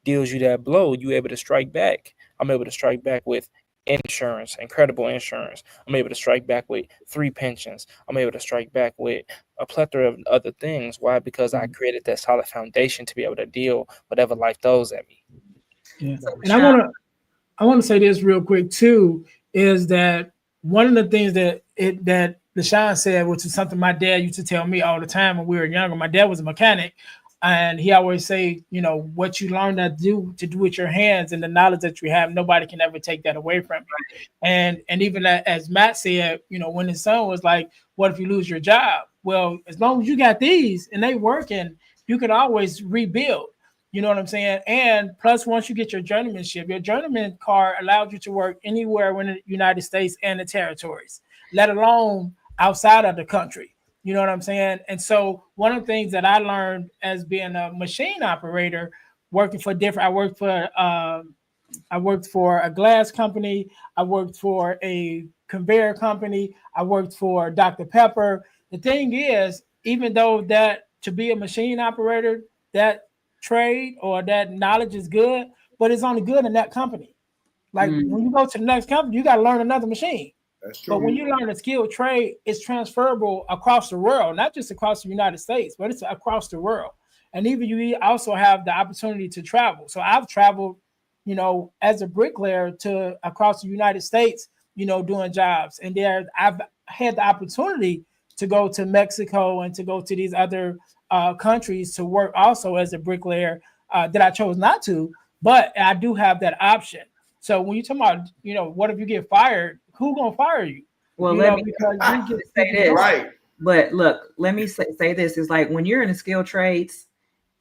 S2: deals you that blow, you're able to strike back. I'm able to strike back with insurance, incredible insurance. I'm able to strike back with 3 pensions. I'm able to strike back with a plethora of other things. Why? Because I created that solid foundation to be able to deal whatever life throws at me.
S4: Yeah. And I want to say this real quick too, is that one of the things that LaShawn said, which is something my dad used to tell me all the time when we were younger. My dad was a mechanic, and he always say, what you learn to do with your hands and the knowledge that you have, nobody can ever take that away from you. And even as Matt said, when his son was like, what if you lose your job? Well, as long as you got these and they working, you can always rebuild. You know what I'm saying? And plus, once you get your journeymanship, your journeyman card allows you to work anywhere in the United States and the territories, let alone outside of the country. You know what I'm saying? And so one of the things that I learned as being a machine operator, I worked for a glass company. I worked for a conveyor company. I worked for Dr. Pepper. The thing is, even though that to be a machine operator, that trade or that knowledge is good, but it's only good in that company. When you go to the next company, you got to learn another machine.
S3: That's true.
S4: But when you learn a skilled trade, it's transferable across the world, not just across the United States, but it's across the world. And even you also have the opportunity to travel. So I've traveled, as a bricklayer to across the United States, doing jobs. And I've had the opportunity to go to Mexico and to go to these other countries to work also as a bricklayer that I chose not to, but I do have that option. So when you talk about, what if you get fired? Who's gonna fire you?
S1: Well, let me say this.
S3: Right.
S1: But look, let me say this. It's like when you're in the skilled trades,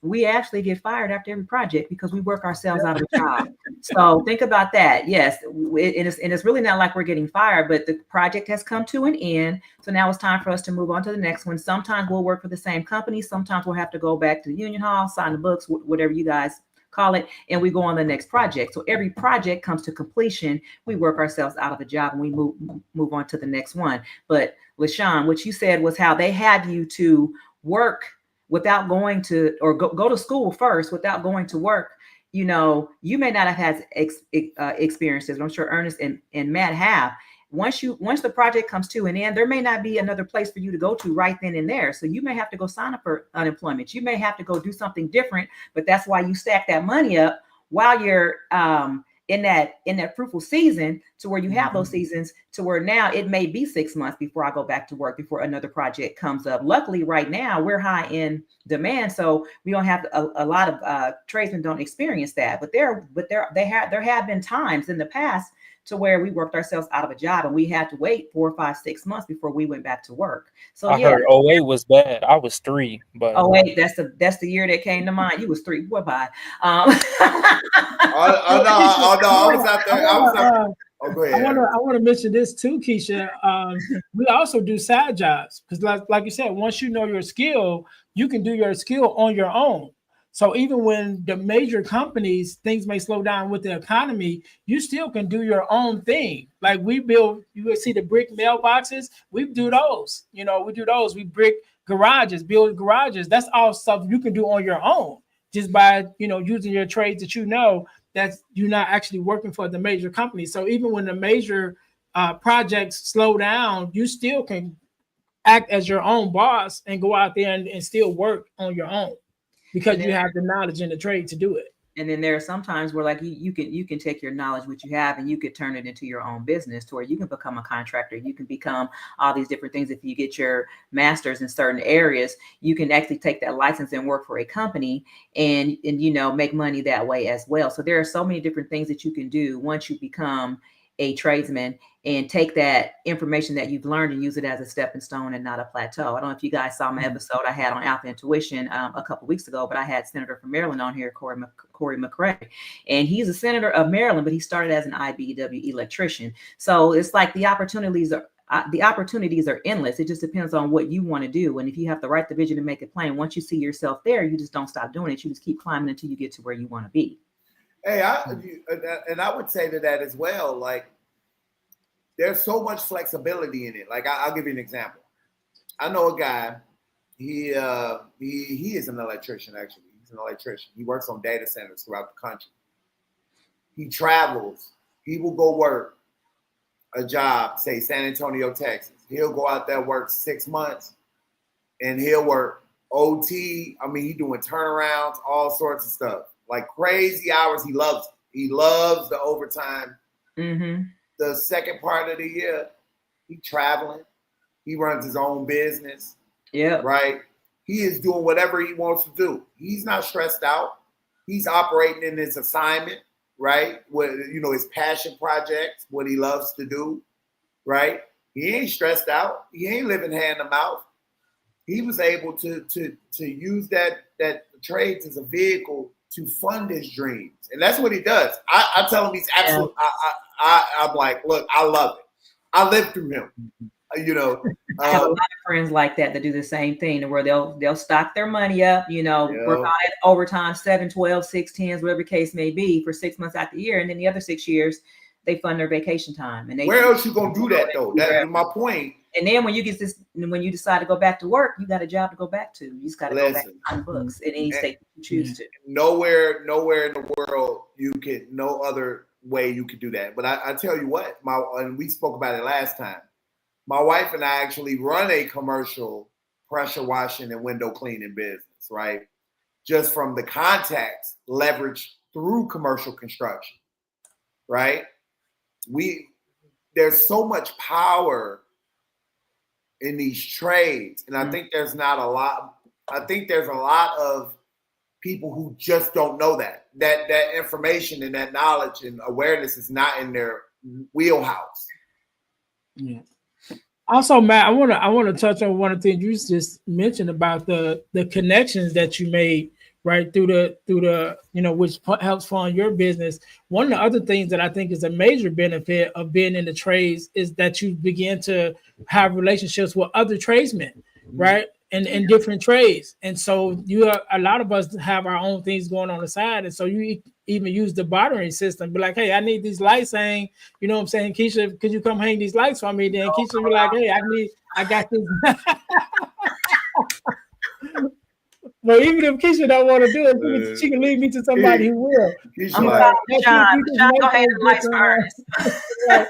S1: we actually get fired after every project because we work ourselves out of a job. So think about that. Yes, and it's really not like we're getting fired, but the project has come to an end. So now it's time for us to move on to the next one. Sometimes we'll work for the same company. Sometimes we'll have to go back to the union hall, sign the books, whatever you guys call it, and we go on the next project. So every project comes to completion. We work ourselves out of the job and we move on to the next one. But LaShawn, what you said was how they have you to work without going to, or go to school first without going to work. You know, you may not have had experiences, but I'm sure Ernest and Matt have. Once the project comes to an end, there may not be another place for you to go to right then and there. So you may have to go sign up for unemployment. You may have to go do something different, but that's why you stack that money up while you're in that fruitful season, to where you have those seasons to where now it may be 6 months before I go back to work, before another project comes up. Luckily, right now we're high in demand, so we don't have a lot of tradesmen don't experience that. But there have been times in the past to where we worked ourselves out of a job and we had to wait 4, 5, 6 months before we went back to work. So
S2: I heard 08 was bad. I was 3, but
S1: 08, that's the year that came to mind. You was 3. Boy, bye.
S3: No, I was out there. Go ahead.
S4: I want to mention this too, Keisha. We also do side jobs because, like you said, once you know your skill, you can do your skill on your own. So even when the major companies, things may slow down with the economy, you still can do your own thing. Like we build, you will see the brick mailboxes. We do those. You know, we do those. We brick garages, build garages. That's all stuff you can do on your own just by, using your trades that that you're not actually working for the major company. So even when the major projects slow down, you still can act as your own boss and go out there and still work on your own because you have the knowledge and the trade to do it.
S1: And then there are some times where like you can take your knowledge, what you have, and you could turn it into your own business to where you can become a contractor. You can become all these different things. If you get your master's in certain areas, you can actually take that license and work for a company and make money that way as well. So there are so many different things that you can do once you become a tradesman and take that information that you've learned and use it as a stepping stone and not a plateau. I don't know if you guys saw my episode I had on Alpha Intuition a couple weeks ago, but I had Senator from Maryland on here, Corey McCray, and he's a senator of Maryland, but he started as an IBEW electrician. So it's like the opportunities are endless. It just depends on what you want to do. And if you have to write the vision and make it plain, once you see yourself there, you just don't stop doing it. You just keep climbing until you get to where you want to be.
S3: Hey, I would say to that as well, like, there's so much flexibility in it. Like, I'll give you an example. I know a guy, he is an electrician, actually. He's an electrician. He works on data centers throughout the country. He travels. He will go work a job, say San Antonio, Texas. He'll go out there, work 6 months, and he'll work OT. I mean, he's doing turnarounds, all sorts of stuff. Like crazy hours. He loves it. He loves the overtime.
S1: Mm-hmm.
S3: The second part of the year, he's traveling. He runs his own business.
S1: Yeah.
S3: Right. He is doing whatever he wants to do. He's not stressed out. He's operating in his assignment, right? His passion projects, what he loves to do, right? He ain't stressed out. He ain't living hand to mouth. He was able to use that trades as a vehicle to fund his dreams. And that's what he does. I tell him he's absolute. I'm like, look, I love it. I lived through him. I have a lot of friends like that do the same thing, where they'll stock their money up, work on it overtime, 7, 12, 6, 10s, whatever the case may be, for 6 months out the year. And then the other 6 years, they fund their vacation time. And where else you gonna do that though? That's my point.
S1: And then when you decide to go back to work, you got a job to go back to. You just got to go back on books in any state you choose to.
S3: Nowhere in the world no other way you could do that. But I tell you what, and we spoke about it last time. My wife and I actually run a commercial pressure washing and window cleaning business, right? Just from the contacts leveraged through commercial construction, right? There's so much power in these trades. And I think there's a lot of people who just don't know that information and that knowledge and awareness is not in their wheelhouse.
S4: Yeah. Also, Matt, I want to touch on one of the things you just mentioned about the connections that you made right? Through the which helps fund your business. One of the other things that I think is a major benefit of being in the trades is that you begin to have relationships with other tradesmen, right? And in different trades. And so a lot of us have our own things going on the side. And so you even use the bartering system. Be like, hey, I need these lights hang. You know what I'm saying? Keisha, could you come hang these lights for me? Then Keisha be like, hey, I got this. But even if Keisha don't want to do it, she can lead me to somebody who will.
S1: I'm like, Sean, go ahead and lights Ernest.
S4: But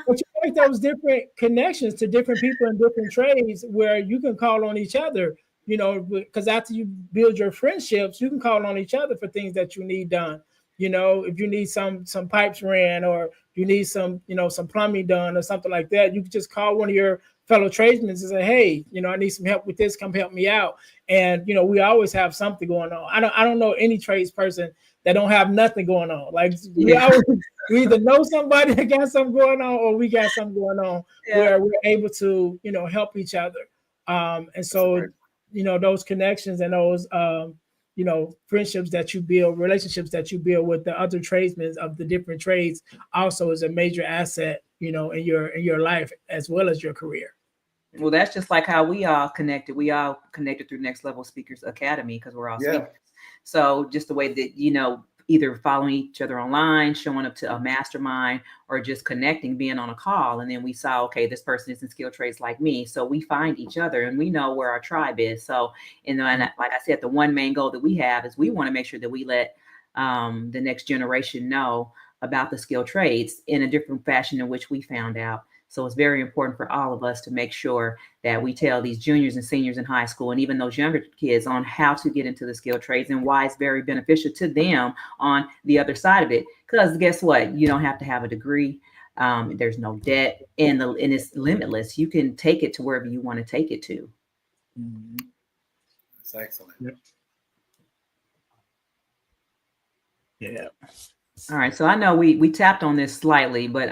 S4: you make those different connections to different people in different trades where you can call on each other, because after you build your friendships, you can call on each other for things that you need done. If you need some pipes ran, or you need some plumbing done or something like that, you can just call one of your fellow tradesmen and say, hey, I need some help with this, come help me out. And we always have something going on. I don't know any tradesperson that don't have nothing going on. Like we either know somebody that got something going on, or we got something going on where we're able to help each other. And so those connections and those friendships that you build, relationships that you build with the other tradesmen of the different trades also is a major asset, in your life as well as your career.
S1: Well, that's just like how we all connected. We all connected through Next Level Speakers Academy because we're all speakers. So just the way that, either following each other online, showing up to a mastermind, or just connecting, being on a call. And then we saw, okay, this person is in skilled trades like me. So we find each other and we know where our tribe is. So, and like I said, the one main goal that we have is we want to make sure that we let the next generation know about the skilled trades in a different fashion in which we found out. So it's very important for all of us to make sure that we tell these juniors and seniors in high school, and even those younger kids, on how to get into the skilled trades and why it's very beneficial to them on the other side of it. Because guess what? You don't have to have a degree. There's no debt, and it's limitless. You can take it to wherever you want to take it to.
S3: That's excellent.
S4: Yeah.
S1: All right. So I know we tapped on this slightly, but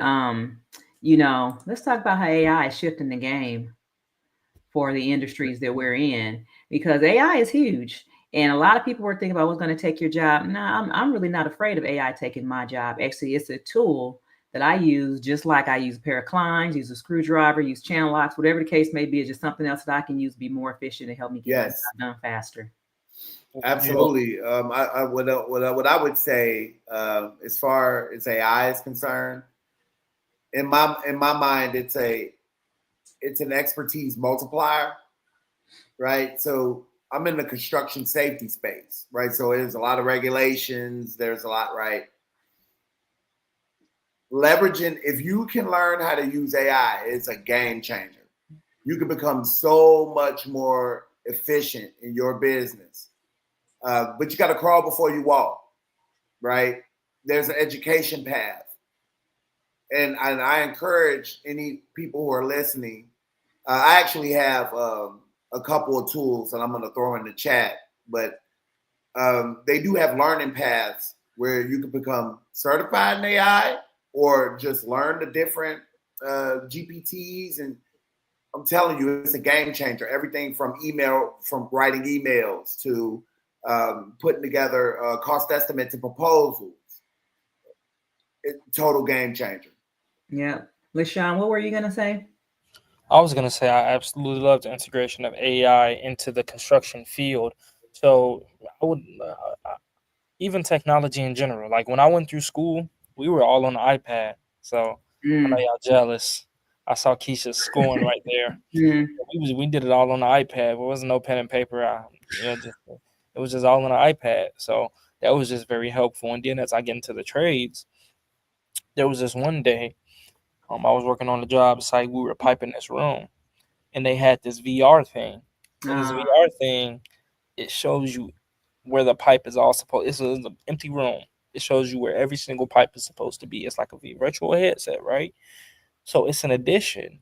S1: let's talk about how AI is shifting the game for the industries that we're in, because AI is huge. And a lot of people were thinking about what's going to take your job. No, I'm really not afraid of AI taking my job. Actually, it's a tool that I use, just like I use a pair of Kleins, use a screwdriver, use channel locks, whatever the case may be. It's just something else that I can use to be more efficient and help me get it done faster.
S3: Absolutely. What I would say, as far as AI is concerned, in my mind, it's an expertise multiplier, right? So I'm in the construction safety space, right? So there's a lot of regulations. There's a lot, right? Leveraging, if you can learn how to use AI, it's a game changer. You can become so much more efficient in your business. But you got to crawl before you walk, right? There's an education path. And I encourage any people who are listening. I actually have a couple of tools that I'm going to throw in the chat, but they do have learning paths where you can become certified in AI or just learn the different GPTs. And I'm telling you, it's a game changer. Everything from writing emails to putting together cost estimates and proposals. Total game changer.
S1: Yeah. LaShawn, what were you going to say?
S2: I was going to say I absolutely love the integration of AI into the construction field. So I would, even technology in general, like when I went through school, we were all on the iPad. So I know y'all jealous. I saw Keisha scoring right there. We did it all on the iPad. There wasn't no pen and paper. It was just all on the iPad. So that was just very helpful. And then as I get into the trades, there was this one day, I was working on the job site. We were piping this room, and they had this VR thing. And this VR thing, it shows you where the pipe is all supposed. It's an empty room. It shows you where every single pipe is supposed to be. It's like a virtual headset, right? So it's an addition.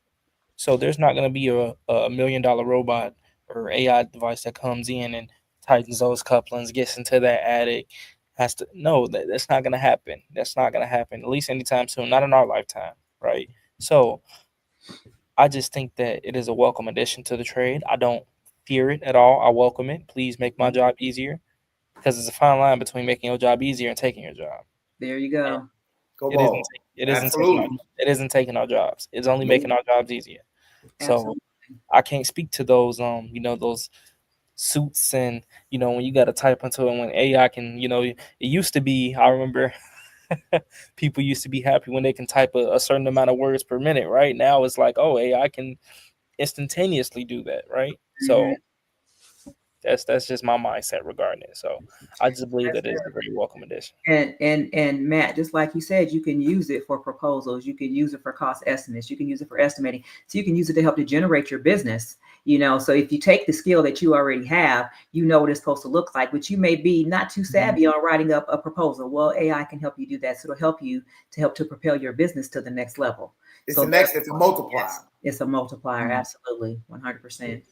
S2: So there's not going to be a $1 million robot or AI device that comes in and tightens those couplings, gets into that attic. That's not going to happen. That's not going to happen, at least anytime soon. Not in our lifetime. Right. So I just think that it is a welcome addition to the trade. I don't fear it at all. I welcome it. Please make my job easier. because there's a fine line between making your job easier and taking your job.
S1: There you go.
S3: Come
S2: It
S3: on.
S2: isn't taking our jobs. It's only making our jobs easier. So
S1: Absolutely.
S2: I can't speak to those those suits and when you got to type into it, when AI can, it used to be, I remember people used to be happy when they can type a certain amount of words per minute. Right now it's like, oh, AI can instantaneously do that, right? So that's just my mindset regarding it. So I just believe that it's a very welcome addition.
S1: And Matt, just like you said, you can use it for proposals, you can use it for cost estimates, you can use it for estimating, so you can use it to help to generate your business. So if you take the skill that you already have, what it's supposed to look like, but you may be not too savvy on writing up a proposal. Well, AI can help you do that, so it'll help you to propel your business to the next level.
S3: It's a multiplier.
S1: Yes, it's a multiplier. Absolutely. 100%.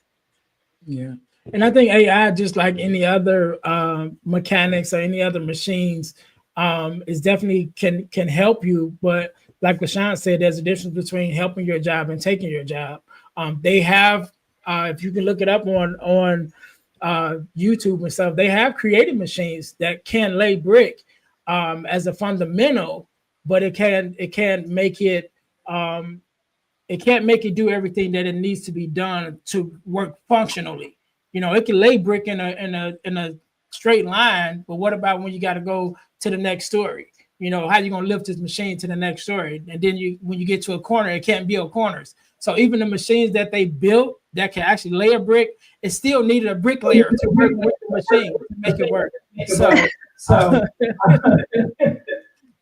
S4: Yeah. And I think AI, just like any other mechanics or any other machines, is definitely can help you. But like LaShawn said, there's a difference between helping your job and taking your job. They have, if you can look it up on YouTube and stuff, they have created machines that can lay brick as a fundamental, but it can't make it. It can't make it do everything that it needs to be done to work functionally. It can lay brick in a straight line, but what about when you got to go to the next story? How you gonna lift this machine to the next story? And then when you get to a corner, it can't build corners. So even the machines that they built that can actually lay a brick, it still needed a bricklayer to work with the machine to make it work.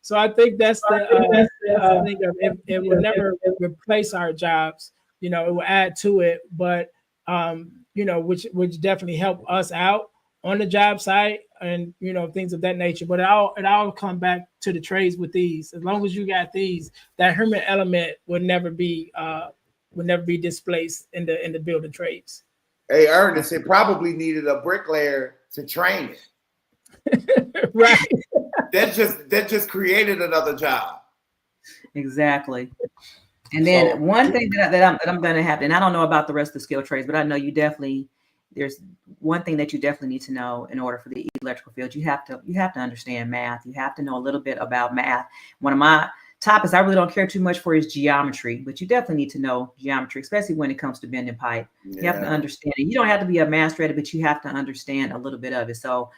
S4: So I think that's the thing of it will never replace our jobs. It will add to it, but which definitely help us out on the job site and things of that nature. But it all come back to the trades with these. As long as you got these, that human element would never be displaced in the building trades.
S3: Hey, Ernest, it probably needed a bricklayer to train it.
S4: Right.
S3: That just created another job.
S1: Exactly. And then one thing that I'm going to have to, and I don't know about the rest of the skill trades, but I know there's one thing that you definitely need to know in order for the electrical field. You have to understand math. You have to know a little bit about math. One of my topics I really don't care too much for is geometry, but you definitely need to know geometry, especially when it comes to bending pipe. Yeah. You have to understand it. You don't have to be a master at it, but you have to understand a little bit of it. So,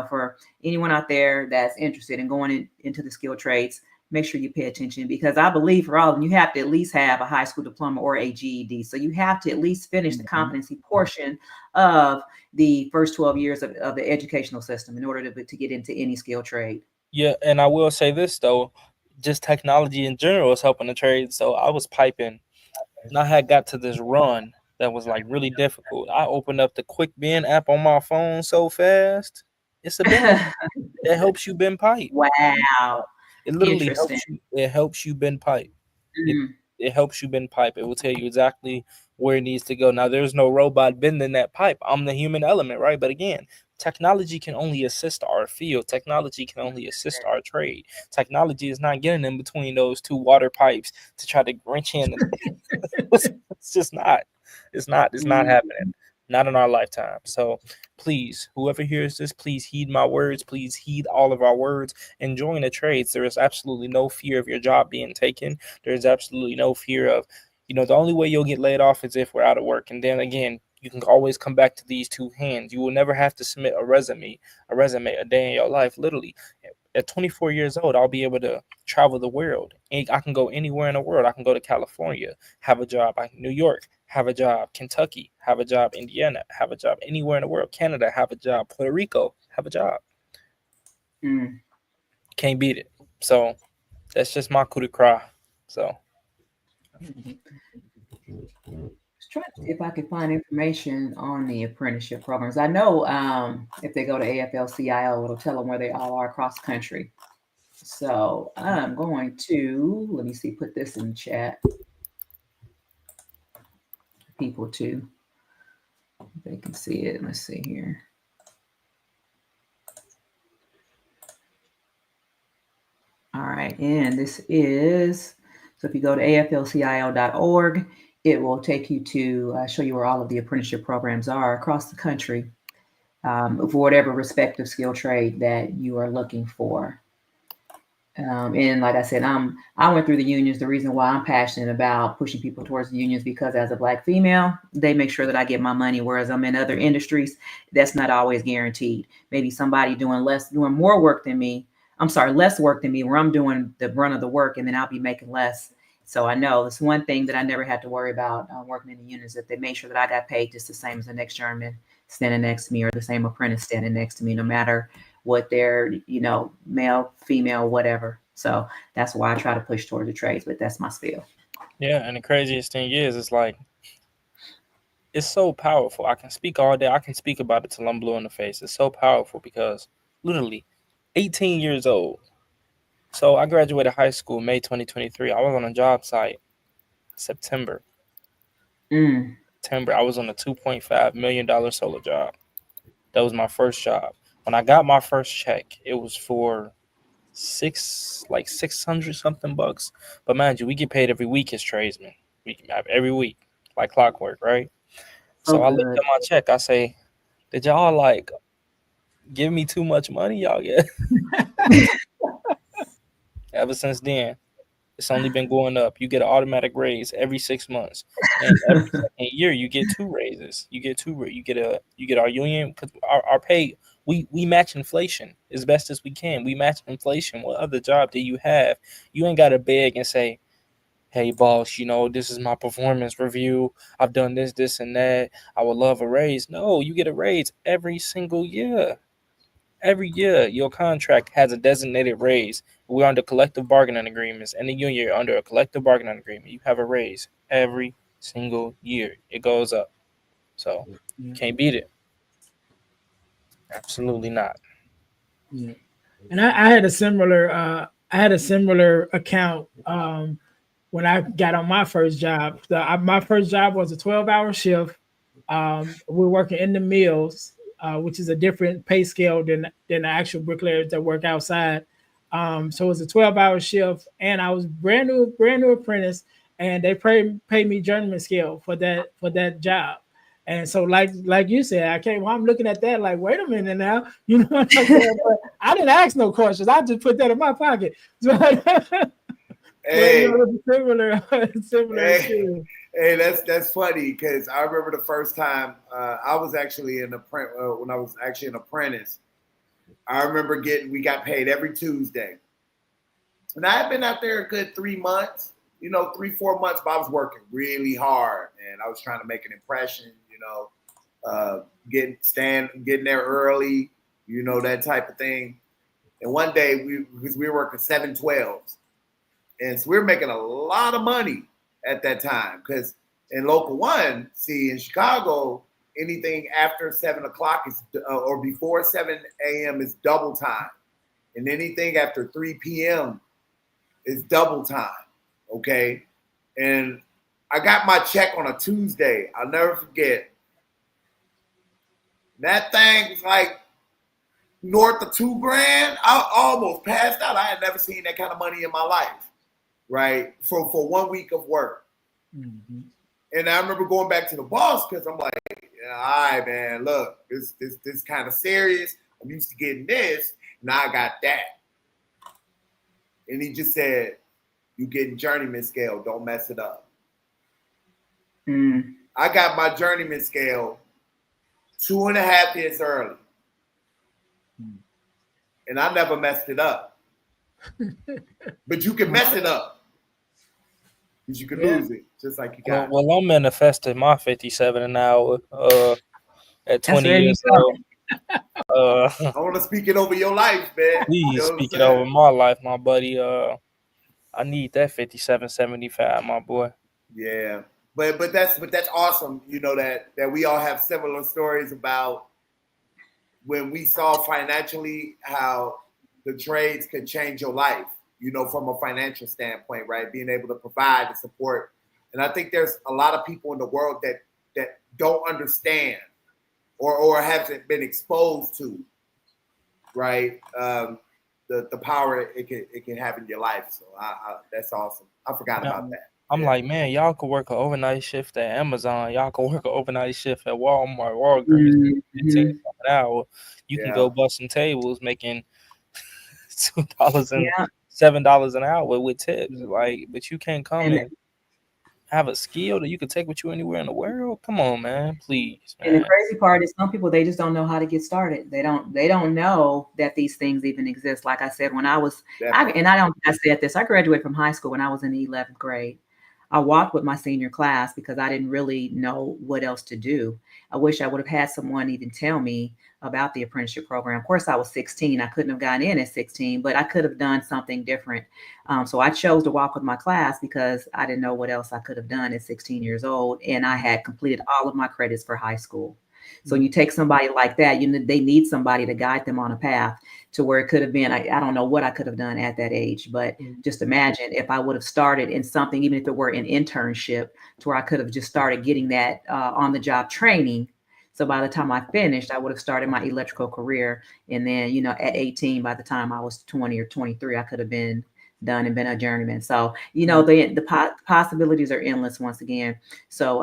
S1: for anyone out there that's interested in going into the skill trades, make sure you pay attention, because I believe for all of them, you have to at least have a high school diploma or a GED. So you have to at least finish the competency portion of the first 12 years of the educational system in order to get into any skill trade.
S2: Yeah, and I will say this, though, just technology in general is helping the trade. So I was piping, and I had got to this run that was like really difficult. I opened up the Quick Bend app on my phone so fast. It's a bend. It helps you bend pipe.
S1: Wow.
S2: It literally helps you bend pipe. It helps you bend pipe. It will tell you exactly where it needs to go. Now, there's no robot bending that pipe. I'm the human element, right? But again, technology can only assist our field. Technology can only assist our trade. Technology is not getting in between those two water pipes to try to wrench in. It's just not. It's not happening. Not in our lifetime. So please, whoever hears this, please heed my words. Please heed all of our words and join the trades. There is absolutely no fear of your job being taken. There's absolutely no fear of, the only way you'll get laid off is if we're out of work. And then again, you can always come back to these two hands. You will never have to submit a resume a day in your life. Literally, at 24 years old, I'll be able to travel the world. I can go anywhere in the world. I can go to California, have a job. New York, have a job. Kentucky, have a job. Indiana, have a job. Anywhere in the world. Canada, have a job. Puerto Rico, have a job. Can't beat it. So that's just my coup de grace. So
S1: trying to see if I can find information on the apprenticeship programs. I know if they go to AFL-CIO, it'll tell them where they all are across the country. So I'm going to, let me see, put this in the chat. People too, they can see it. Let's see here. All right, and this is, so if you go to aflcio.org, it will take you to show you where all of the apprenticeship programs are across the country. for whatever respective skill trade that you are looking for. And like I said, I went through the unions. The reason why I'm passionate about pushing people towards the unions, because as a Black female, they make sure that I get my money. Whereas I'm in other industries, that's not always guaranteed. Maybe somebody doing more work than me. Less work than me, where I'm doing the brunt of the work, and then I'll be making less. So I know it's one thing that I never had to worry about working in the unions, that they made sure that I got paid just the same as the next journeyman standing next to me, or the same apprentice standing next to me, no matter what they're, male, female, whatever. So that's why I try to push towards the trades, but that's my spiel.
S2: Yeah, and the craziest thing is, it's like, it's so powerful. I can speak all day. I can speak about it till I'm blue in the face. It's so powerful because literally 18 years old. So I graduated high school May 2023. I was on a job site September. I was on a $2.5 million solar job. That was my first job. When I got my first check, it was for 600 something bucks. But mind you, we get paid every week as tradesmen. We every week, like clockwork, right? So I looked at my check. I say, did y'all like give me too much money, y'all? Yeah. Ever since then, it's only been going up. You get an automatic raise every 6 months, and every second year you get 2 raises. You get our union, because our pay, we match inflation as best as we can. We match inflation. What other job do you have? You ain't got to beg and say, hey boss, this is my performance review. I've done this, this, and that. I would love a raise. No, you get a raise every single year. Every year, your contract has a designated raise. We're under collective bargaining agreements, and the union are under a collective bargaining agreement. You have a raise every single year. It goes up. So you can't beat it. Absolutely not.
S4: Yeah. And I had a similar account when I got on my first job. My first job was a 12-hour shift. We're working in the mills, which is a different pay scale than the actual bricklayers that work outside. So it was a 12-hour shift, and I was brand new apprentice, and they paid me journeyman scale for that job. And so, like you said, I'm looking at that like, wait a minute now, you know what I'm saying? But I didn't ask no questions. I just put that in my pocket. So,
S3: Hey,
S4: similar.
S3: Hey, that's funny, because I remember the first time I was actually when I was actually an apprentice. I remember we got paid every Tuesday, and I had been out there a good 3 months, 3-4 months, but I was working really hard, and I was trying to make an impression, getting there early, that type of thing. And one day because we were working 7/12s, and so we were making a lot of money at that time, because in Local 1, in Chicago, anything after 7 o'clock or before 7 a.m. is double time, and anything after 3 p.m. is double time. Okay, and I got my check on a Tuesday. I'll never forget. That thing was like north of $2,000. I almost passed out. I had never seen that kind of money in my life, right? For 1 week of work. Mm-hmm. And I remember going back to the boss, because I'm like, all right, man, look, this kind of serious. I'm used to getting this. Now I got that. And he just said, you getting journeyman scale, don't mess it up. I got my journeyman scale 2.5 years early. And I never messed it up. But you can mess it up, because you can lose it, just like you got.
S2: Well, I'm manifesting my 57 an hour at 20 years old.
S3: I want to speak it over your life, man.
S2: Please speak it over my life, my buddy. I need that 57.75, my boy.
S3: Yeah, but that's awesome. That we all have similar stories about when we saw financially how the trades could change your life. From a financial standpoint, right? Being able to provide and support. And I think there's a lot of people in the world that don't understand or haven't been exposed to, right? The power it can have in your life. So that's awesome. I forgot about that.
S2: I'm like, man, y'all could work an overnight shift at Amazon. Y'all could work an overnight shift at Walmart, Walgreens, $15 an hour. You can go bust some tables making $2 and $7 an hour with tips. Like, but you can't come and have a skill that you can take with you anywhere in the world. Come on, man, please, man.
S1: And the crazy part is some people, they just don't know how to get started. They don't know that these things even exist. Like I said, when I was, I said this, I graduated from high school when I was in the 11th grade. I walked with my senior class because I didn't really know what else to do. I wish I would have had someone even tell me about the apprenticeship program. Of course, I was 16. I couldn't have gotten in at 16, but I could have done something different. So I chose to walk with my class because I didn't know what else I could have done at 16 years old. And I had completed all of my credits for high school. So when you take somebody like that, they need somebody to guide them on a path to where it could have been. I don't know what I could have done at that age, but just imagine if I would have started in something, even if it were an internship, to where I could have just started getting that on the job training. So by the time I finished, I would have started my electrical career. And then, at 18, by the time I was 20 or 23, I could have been done and been a journeyman. So, the possibilities are endless once again. So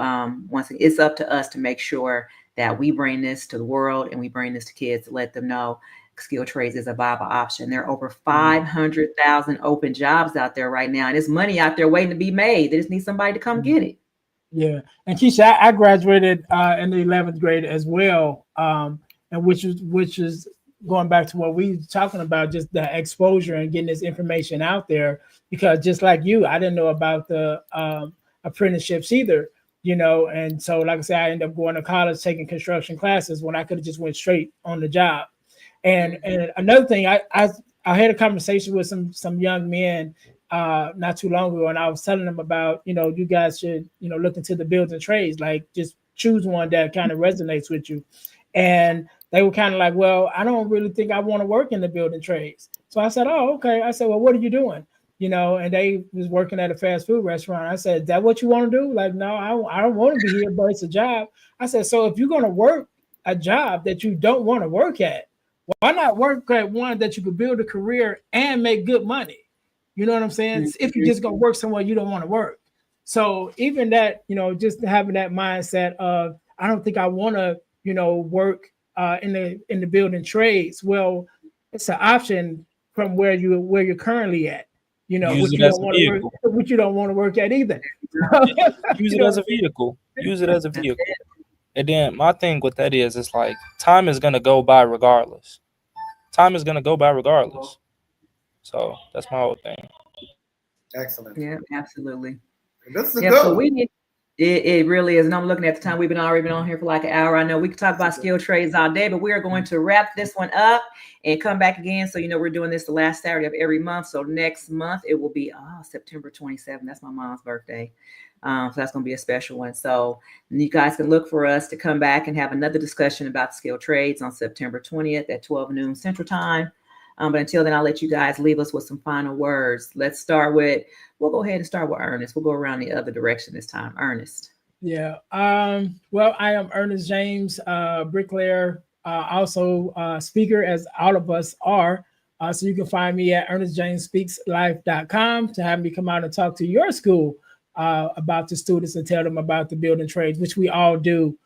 S1: once again, it's up to us to make sure that we bring this to the world and we bring this to kids to let them know skilled trades is a viable option. There are over 500,000 open jobs out there right now. And there's money out there waiting to be made. They just need somebody to come get it.
S4: Yeah. And Keisha, I graduated in the 11th grade as well. And which is going back to what we were talking about, just the exposure and getting this information out there, because just like you, I didn't know about the apprenticeships either. And so, like I said, I ended up going to college, taking construction classes when I could have just went straight on the job. And another thing, I had a conversation with some young men not too long ago, and I was telling them about, you guys should, look into the building trades, like just choose one that kind of resonates with you. And they were kind of like, well, I don't really think I want to work in the building trades. So I said, oh, okay. I said, well, what are you doing? And they was working at a fast food restaurant. I said, is that what you want to do? Like, no, I don't want to be here, but it's a job. I said, so if you're going to work a job that you don't want to work at, why not work at one that you could build a career and make good money? You know what I'm saying? Mm-hmm. If you're just going to work somewhere you don't want to work. So even that, just having that mindset of, I don't think I want to, work in the building trades. Well, it's an option from where you're currently at. Which you don't want to work at either.
S2: Use it as a vehicle. Use it as a vehicle. And then my thing with that is, it's like time is gonna go by regardless. Time is gonna go by regardless. So that's my whole thing.
S3: Excellent.
S1: Yeah, absolutely.
S3: This is a good.
S1: So we need. It really is. And I'm looking at the time. We've already been on here for like an hour. I know we could talk about skilled trades all day, but we are going to wrap this one up and come back again. So, we're doing this the last Saturday of every month. So next month, it will be September 27th. That's my mom's birthday. So that's going to be a special one. So you guys can look for us to come back and have another discussion about skilled trades on September 20th at 12 noon Central Time. But until then, I'll let you guys leave us with some final words. We'll go ahead and start with Ernest. We'll go around the other direction this time. Ernest.
S4: Yeah. Well, I am Ernest James, bricklayer, also speaker, as all of us are. So you can find me at ernestjamesspeakslife.com to have me come out and talk to your school about the students and tell them about the building trades, which we all do.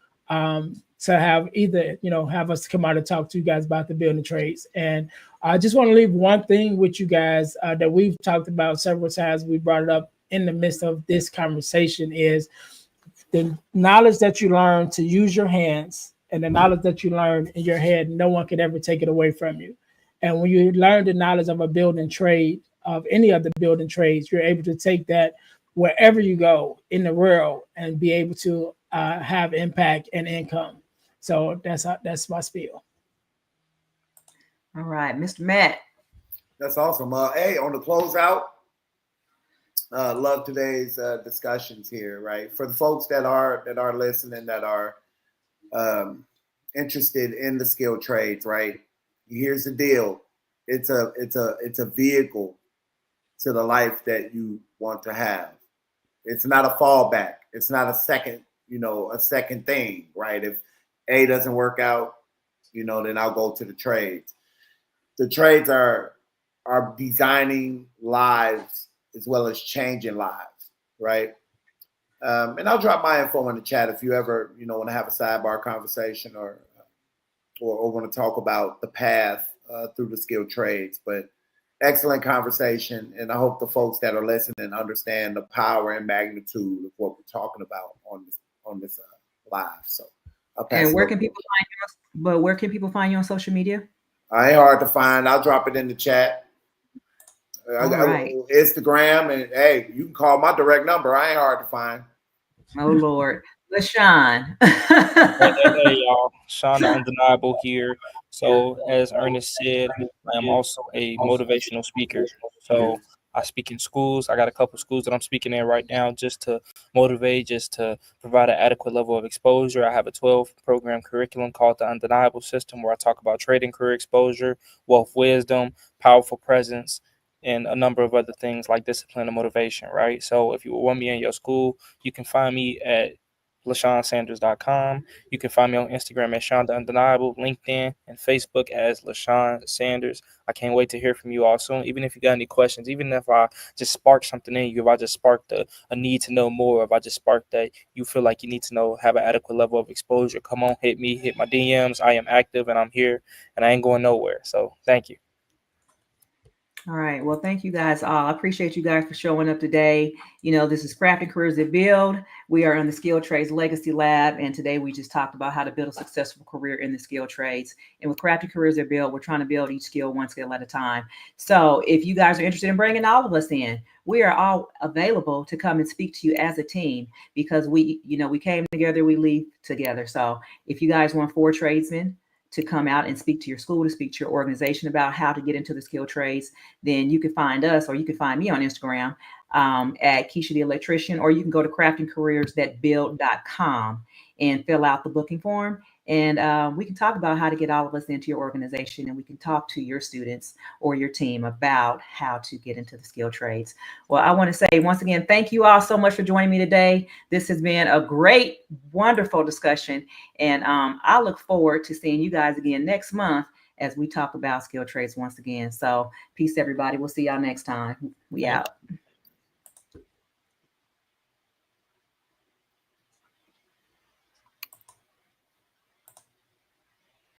S4: To have either, have us come out and talk to you guys about the building trades. And I just want to leave one thing with you guys that we've talked about several times. We brought it up in the midst of this conversation is the knowledge that you learn to use your hands and the knowledge that you learn in your head, no one can ever take it away from you. And when you learn the knowledge of a building trade, of any of the building trades, you're able to take that wherever you go in the world and be able to have impact and income. So that's my spiel.
S1: All right, Mr. Matt.
S3: That's awesome. Hey, on the closeout, love today's discussions here. Right, for the folks that are listening, that are interested in the skilled trades. Right, here's the deal. It's a vehicle to the life that you want to have. It's not a fallback. It's not a second thing. Right, if A doesn't work out, then I'll go to the trades. The trades are designing lives as well as changing lives, right? And I'll drop my info in the chat if you ever, want to have a sidebar conversation or want to talk about the path through the skilled trades. But excellent conversation, and I hope the folks that are listening understand the power and magnitude of what we're talking about on this live. So, I'll pass
S1: And
S3: it
S1: where
S3: over.
S1: can people find you? But where can people find you on social media?
S3: I ain't hard to find. I'll drop it in the chat.
S1: All right.
S3: Instagram, and hey, you can call my direct number. I ain't hard to find.
S1: Oh Lord, LaShawn.
S2: Hey, y'all, Sean the Undeniable here. So, as Ernest said, I am also a motivational speaker. So, I speak in schools. I got a couple schools that I'm speaking in right now just to motivate, just to provide an adequate level of exposure. I have a 12-program curriculum called the Undeniable System, where I talk about trading career exposure, wealth wisdom, powerful presence, and a number of other things like discipline and motivation, right? So, if you want me in your school, you can find me at LaShawnSanders.com. You can find me on Instagram at Sean the Undeniable, LinkedIn, and Facebook as LaShawn Sanders. I can't wait to hear from you all soon. Even if you got any questions, even if I just spark something in you, if I just sparked a need to know more, if I just sparked that you feel like you need to know, have an adequate level of exposure, come on, hit me, hit my DMs. I am active and I'm here and I ain't going nowhere. So thank you.
S1: All right. Well, thank you guys all. I appreciate you guys for showing up today. This is Crafting Careers That Build. We are in the Skilled Trades Legacy Lab. And today we just talked about how to build a successful career in the skilled trades. And with Crafting Careers That Build, we're trying to build each skill one skill at a time. So if you guys are interested in bringing all of us in, we are all available to come and speak to you as a team, because we came together, we leave together. So if you guys want 4 tradesmen to come out and speak to your school, to speak to your organization about how to get into the skilled trades, then you can find us, or you can find me on Instagram at Keisha the Electrician, or you can go to craftingcareersthatbuild.com and fill out the booking form. And we can talk about how to get all of us into your organization, and we can talk to your students or your team about how to get into the skilled trades. Well, I want to say once again, thank you all so much for joining me today. This has been a great, wonderful discussion. And I look forward to seeing you guys again next month as we talk about skilled trades once again. So peace, everybody. We'll see y'all next time. We out.